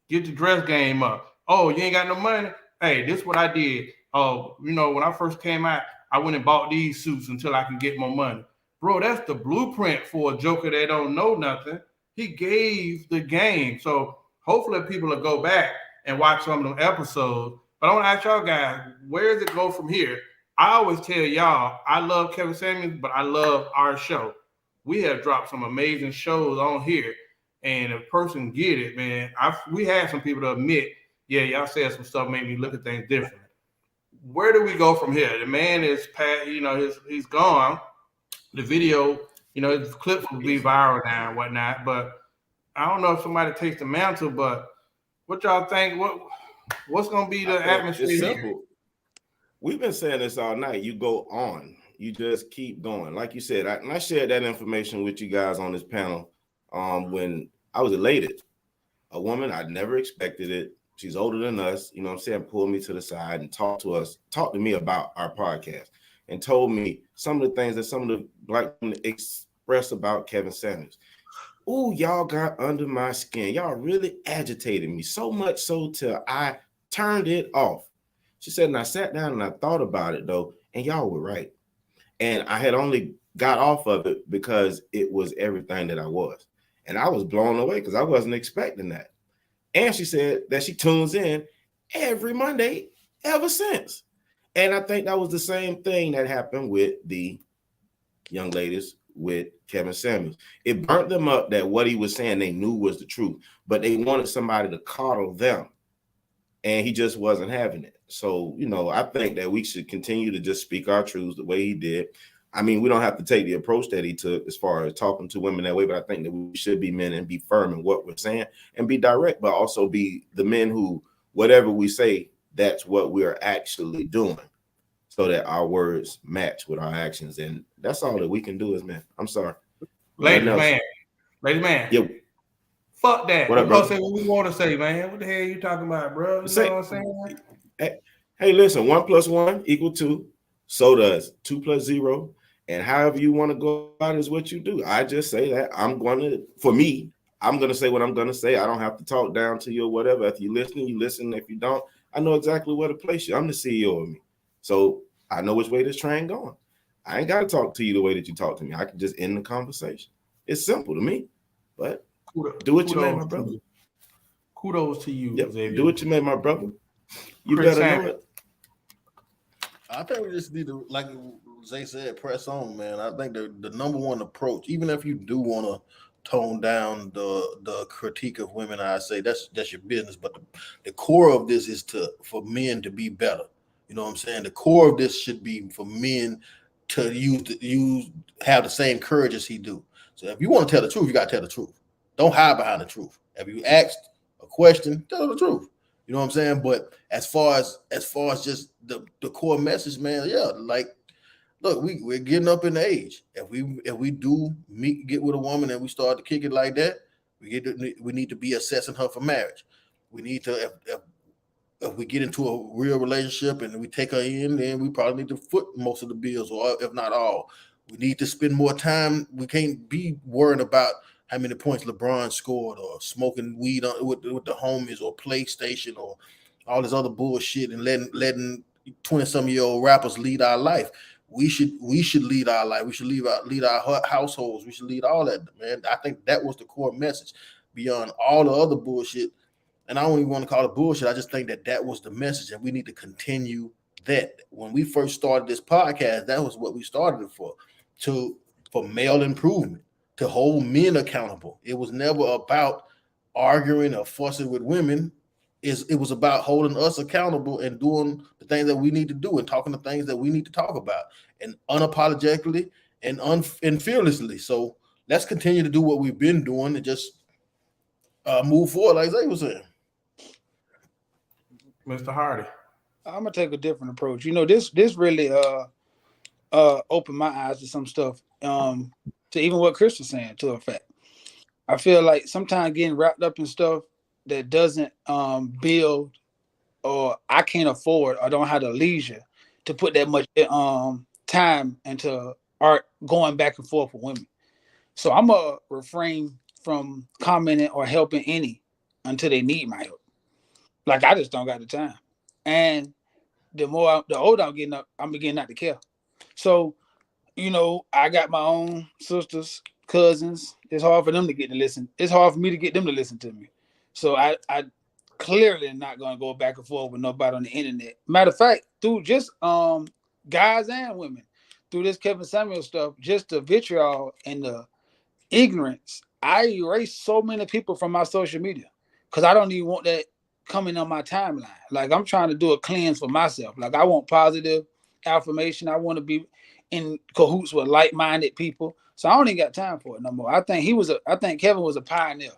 get your dress game up. Oh, you ain't got no money? Hey, this is what I did. Oh, when I first came out, I went and bought these suits until I can get more money. Bro, that's the blueprint for a joker that don't know nothing. He gave the game. So hopefully people will go back and watch some of them episodes. But I want to ask y'all guys, where does it go from here? I always tell y'all, I love Kevin Samuels, but I love our show. We have dropped some amazing shows on here, and if a person get it, man, we had some people to admit, yeah, y'all said some stuff made me look at things different. Where do we go from here? The man is, he's gone. The video, his clips will be viral now and whatnot, but I don't know if somebody takes the mantle, but what y'all think? What's going to be the atmosphere? It's simple. We've been saying this all night. You go on. You just keep going. Like you said, I shared that information with you guys on this panel when I was elated. A woman, I never expected it. She's older than us, you know what I'm saying, pulled me to the side and talked to me about our podcast and told me some of the things that some of the black women expressed about Kevin Samuels. Ooh, y'all got under my skin. Y'all really agitated me so much so till I turned it off. She said, and I sat down and I thought about it, though, and y'all were right. And I had only got off of it because it was everything that I was. And I was blown away because I wasn't expecting that. And she said that she tunes in every Monday ever since. And I think that was the same thing that happened with the young ladies with Kevin Samuels. It burnt them up that what he was saying they knew was the truth, but they wanted somebody to coddle them. And he just wasn't having it. So, I think that we should continue to just speak our truths the way he did. I mean, we don't have to take the approach that he took as far as talking to women that way, but I think that we should be men and be firm in what we're saying and be direct, but also be the men who, whatever we say, that's what we're actually doing so that our words match with our actions. And that's all that we can do as men. I'm sorry. Ladies man. Yeah. Fuck that. What up, We're bro? gonna say what we want to say, man. What the hell are you talking about, bro? You know what I'm saying? Hey, listen, 1 + 1 = 2. So does 2 + 0. And however you want to go about it is what you do. I just say that I'm going to say what I'm going to say. I don't have to talk down to you or whatever. If you're listening, you listen. If you don't, I know exactly where to place you. I'm the CEO of me. So I know which way this train going. I ain't got to talk to you the way that you talk to me. I can just end the conversation. It's simple to me, but do what you made, my brother. Kudos to you, yep. Xavier. Do what you made, my brother. You Chris better Samuel. know it. I think we just need to, like Zay said, press on, man. I think the number one approach, even if you do want to tone down the critique of women, I say that's your business. But the core of this is for men to be better. You know what I'm saying? The core of this should be for men to have the same courage as he do. So if you want to tell the truth, you got to tell the truth. Don't hide behind the truth. If you asked a question, tell the truth. You know what I'm saying? But as far as just the core message, man, yeah, like, look, we're getting up in age. If we do get with a woman and we start to kick it like that, we need to be assessing her for marriage. We need to, if we get into a real relationship and we take her in, then we probably need to foot most of the bills, or if not all. We need to spend more time. We can't be worried about how many points LeBron scored, or smoking weed with the homies, or PlayStation, or all this other bullshit, and letting 20-some-year-old rappers lead our life. We should lead our life. We should lead our households. We should lead all that, man. I think that was the core message. Beyond all the other bullshit, and I don't even want to call it bullshit. I just think that was the message, and we need to continue that. When we first started this podcast, that was what we started it for male improvement, to hold men accountable. It was never about arguing or fussing with women. It was about holding us accountable and doing the things that we need to do and talking the things that we need to talk about, and unapologetically and fearlessly. So let's continue to do what we've been doing and just move forward, like Zay was saying. Mr. Hardy. I'm gonna take a different approach. You know, this really opened my eyes to some stuff. To even what Chris was saying, to a fact. I feel like sometimes getting wrapped up in stuff that doesn't build, or I can't afford or don't have the leisure to put that much time into art going back and forth with women. So I'm gonna refrain from commenting or helping any until they need my help. Like, I just don't got the time. And the older I'm getting up, I'm beginning not to care. So, you know, I got my own sisters, cousins. It's hard for them to get to listen. It's hard for me to get them to listen to me. So I clearly not gonna go back and forth with nobody on the internet. Matter of fact, through just guys and women, through this Kevin Samuel stuff, just the vitriol and the ignorance, I erase so many people from my social media because I don't even want that coming on my timeline. Like, I'm trying to do a cleanse for myself. Like, I want positive affirmation. I want to be in cahoots with like-minded people. So I don't even got time for it no more. I think Kevin was a pioneer,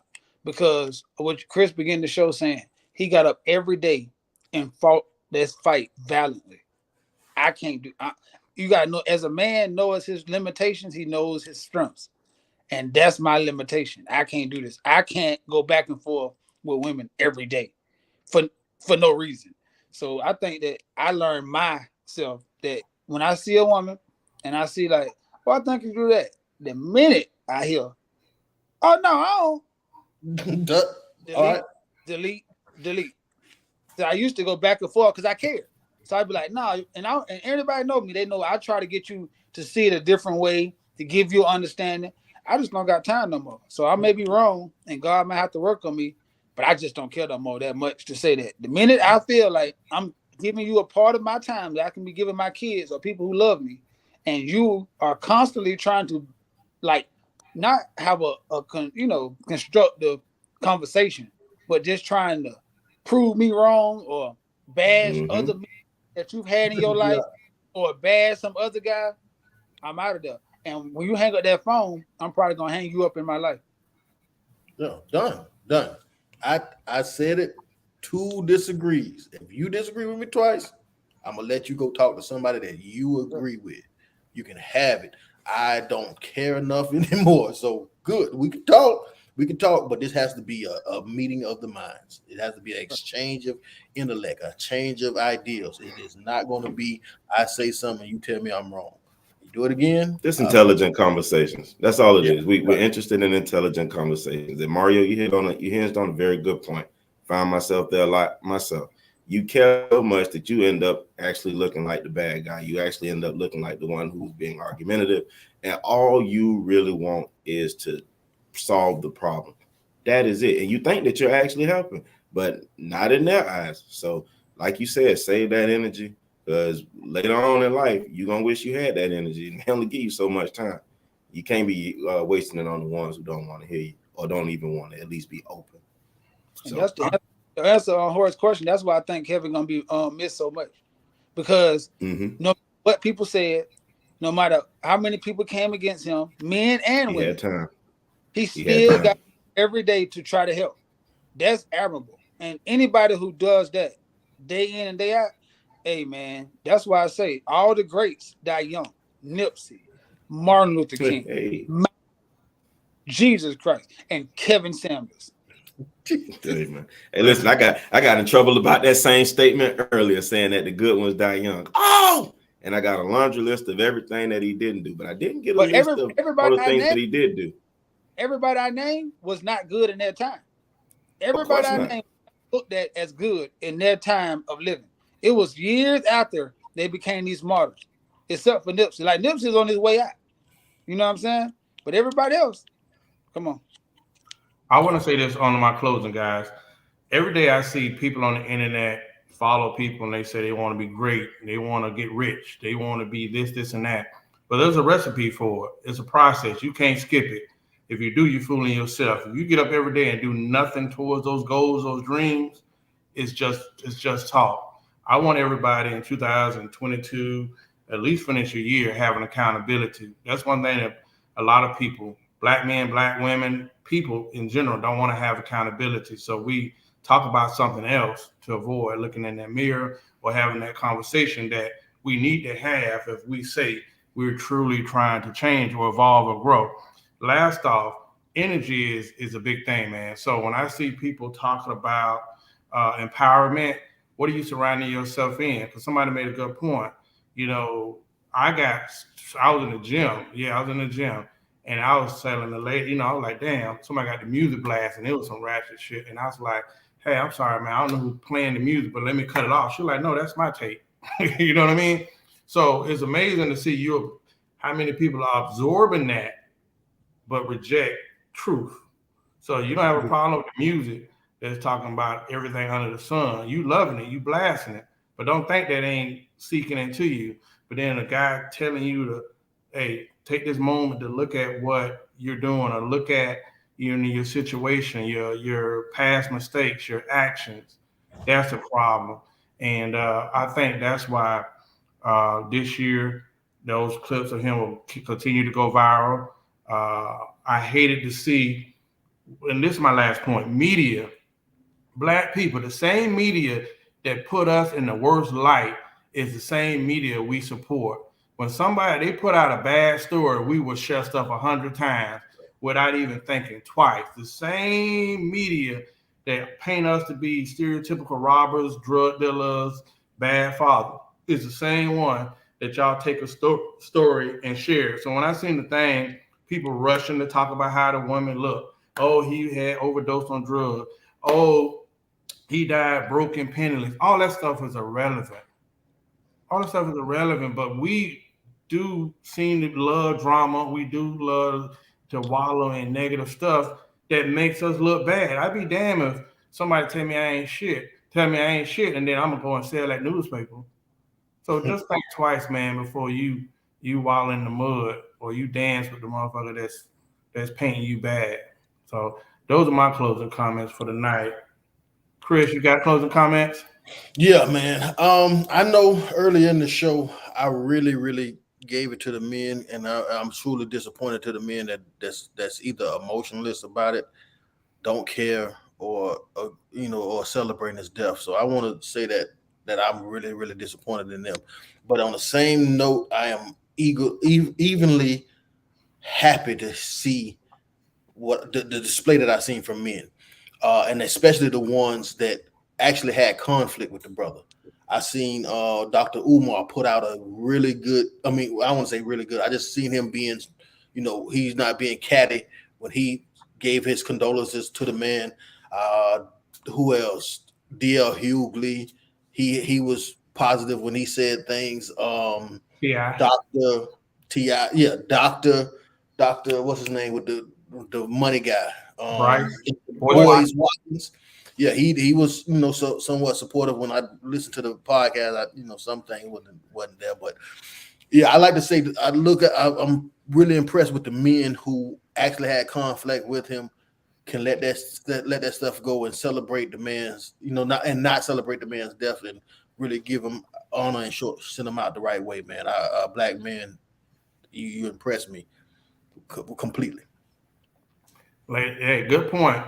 because of what Chris began the show saying, he got up every day and fought this fight valiantly. I can't do. You gotta know, as a man knows his limitations, he knows his strengths, and that's my limitation. I can't do this. I can't go back and forth with women every day for no reason. So I think that I learned myself that when I see a woman and I see like, well, I think you do that. The minute I hear, oh no, I don't. Delete. So I used to go back and forth because I cared. So I'd be like, no, and everybody know me. They know I try to get you to see it a different way, to give you understanding. I just don't got time no more. So I may be wrong, and God might have to work on me, but I just don't care no more that much to say that. The minute I feel like I'm giving you a part of my time that I can be giving my kids or people who love me, and you are constantly trying to, like, not have a constructive conversation, but just trying to prove me wrong or bash other men that you've had in your life, or bash some other guy, I'm out of there. And when you hang up that phone, I'm probably gonna hang you up in my life. No, done. I said it. 2 disagrees. If you disagree with me twice, I'm gonna let you go talk to somebody that you agree with. You can have it. I don't care enough anymore. So good. We can talk, but this has to be a meeting of the minds. It has to be an exchange of intellect, a change of ideals. It is not going to be, I say something, you tell me I'm wrong. You do it again. Just intelligent conversations. That's all it is. We're interested in intelligent conversations. And Mario, you hinged on a very good point. Found myself there a lot myself. You care so much that you end up actually looking like the bad guy. You actually end up looking like the one who's being argumentative. And all you really want is to solve the problem. That is it. And you think that you're actually helping, but not in their eyes. So like you said, save that energy, because later on in life, you're going to wish you had that energy, and they only give you so much time. You can't be wasting it on the ones who don't want to hear you or don't even want to at least be open. So that's the answer on Horace's question. That's why I think Kevin going to be missed so much, because no matter what people said, no matter how many people came against him, men and women, had time. He still got every day to try to help. That's admirable. And anybody who does that day in and day out, hey man, that's why I say all the greats die young. Nipsey, Martin Luther King, Jesus Christ, and Kevin Samuels. Hey, man. Hey, listen, I got in trouble about that same statement earlier, saying that the good ones die young. Oh, and I got a laundry list of everything that he didn't do, but I didn't get a list of all the things that he did do. Everybody I named was not good in their time. Everybody I named looked at as good in their time of living. It was years after they became these martyrs, except for Nipsey. Like, Nipsey's on his way out. You know what I'm saying? But everybody else, come on. I want to say this on my closing, guys. every day I see people on the internet follow people and they say they want to be great, they want to get rich, they want to be this, this, and that. But there's a recipe for it. It's a process. You can't skip it. If you do, you're fooling yourself. If you get up every day and do nothing towards those goals, those dreams, it's just talk. I want everybody in 2022 at least finish a year having accountability. That's one thing that a lot of people, black men, black women, people in general, don't want to have accountability. So we talk about something else to avoid looking in that mirror or having that conversation that we need to have if we say we're truly trying to change or evolve or grow. Last off, energy is a big thing, man. So when I see people talking about empowerment, what are you surrounding yourself in? Because somebody made a good point. I was in the gym. Yeah, I was in the gym. And I was telling the lady, I was like, damn, somebody got the music blast and it was some ratchet shit. And I was like, hey, I'm sorry, man. I don't know who's playing the music, but let me cut it off. She was like, no, that's my tape. You know what I mean? So it's amazing to see how many people are absorbing that, but reject truth. So you don't have a problem with the music that's talking about everything under the sun. You loving it, you blasting it, but don't think that ain't seeking into you. But then a guy telling you to, hey, take this moment to look at what you're doing or look at your situation, your past mistakes, your actions. That's a problem. And I think that's why this year those clips of him will continue to go viral. I hated to see, and this is my last point, media, black people, the same media that put us in the worst light is the same media we support. When they put out a bad story, we will shut stuff 100 times without even thinking twice. The same media that paint us to be stereotypical robbers, drug dealers, bad father is the same one that y'all take a story and share. So when I seen the thing, people rushing to talk about how the woman looked. Oh, he had overdosed on drugs. Oh, he died broken, penniless. All that stuff is irrelevant. But we do seem to love drama. We do love to wallow in negative stuff that makes us look bad. I'd be damned if somebody tell me I ain't shit, and then I'm gonna go and sell that newspaper. So just think twice, man, before you wallow in the mud or you dance with the motherfucker that's painting you bad. So those are my closing comments for the night. Chris, you got closing comments? Yeah, man. I know earlier in the show, I really, really gave it to the men, and I'm truly disappointed to the men that's either emotionless about it, don't care, or celebrating his death. So I want to say that I'm really, really disappointed in them. But on the same note, I am evenly happy to see what the display that I've seen from men, and especially the ones that actually had conflict with the brother. I seen Dr. Umar put out a really good, I won't say really good. I just seen him being, he's not being catty when he gave his condolences to the man. Who else? D.L. Hughley. He was positive when he said things. Dr. T.I. Yeah, Dr. What's his name with the money guy? Boys Watkins. Yeah, he was somewhat supportive when I listened to the podcast. Something wasn't there, but yeah, I like to say I'm really impressed with the men who actually had conflict with him, can let that stuff go and celebrate the man's not celebrate the man's death and really give him honor and send him out the right way, man. Black man, you impressed me completely. Hey, good point.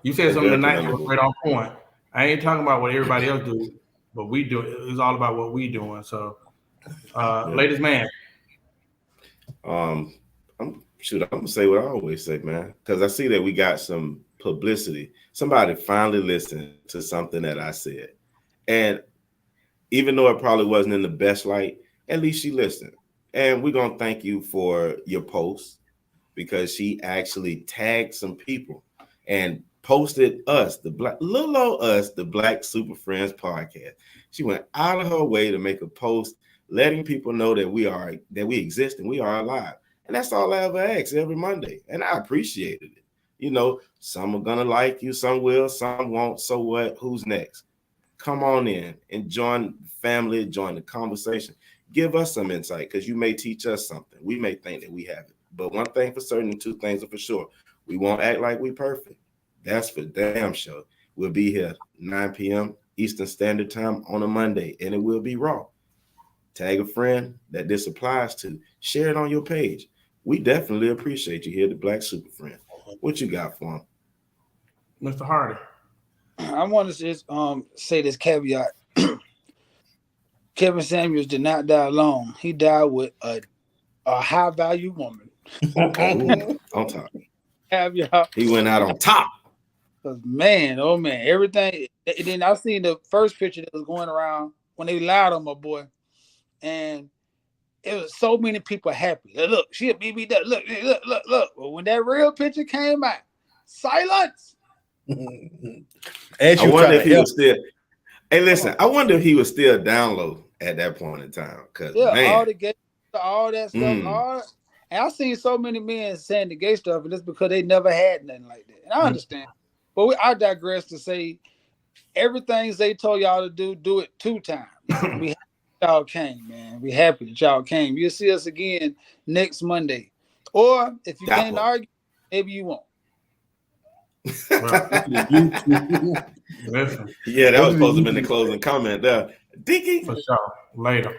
You said something tonight that was right on point. I ain't talking about what everybody else do, but we do. It's all about what we doing. So, ladies, man. I'm gonna say what I always say, man, because I see that we got some publicity. Somebody finally listened to something that I said, and even though it probably wasn't in the best light, at least she listened. And we're gonna thank you for your post, because she actually tagged some people and posted us, the Black Super Friends podcast. She went out of her way to make a post letting people know that we exist and we are alive. And that's all I ever ask every Monday. And I appreciated it. You know, some are gonna like you, some will, some won't. So what? Who's next? Come on in and join the family, join the conversation. Give us some insight, because you may teach us something. We may think that we have it. But one thing for certain, and two things are for sure. We won't act like we perfect. That's for damn sure. We'll be here 9 p.m. Eastern Standard Time on a Monday, and it will be raw. Tag a friend that this applies to. Share it on your page. We definitely appreciate you here, the Black Super Friend. What you got for him? Mr. Hardy. I want to just say this caveat. Kevin Samuels did not die alone. He died with a high value woman. Ooh, on top. Caveat. He went out on top. Cause man, oh man, everything. And then I seen the first picture that was going around when they lied on my boy, and it was so many people happy. Look, she'll beat me up. Look. But when that real picture came out, silence. And I wonder if he was still. Hey, listen, I wonder if he was still download at that point in time. Cause man, all the gay, all that stuff, and I've seen so many men saying the gay stuff, and it's because they never had nothing like that. And I understand, but I digress to say everything they told y'all to do it 2 times. We happy y'all came, man. We happy that y'all came. You'll see us again next Monday, or if you can't argue, maybe you won't. Listen. Yeah, that was supposed to be in the closing comment there. Dinky. For sure. Later.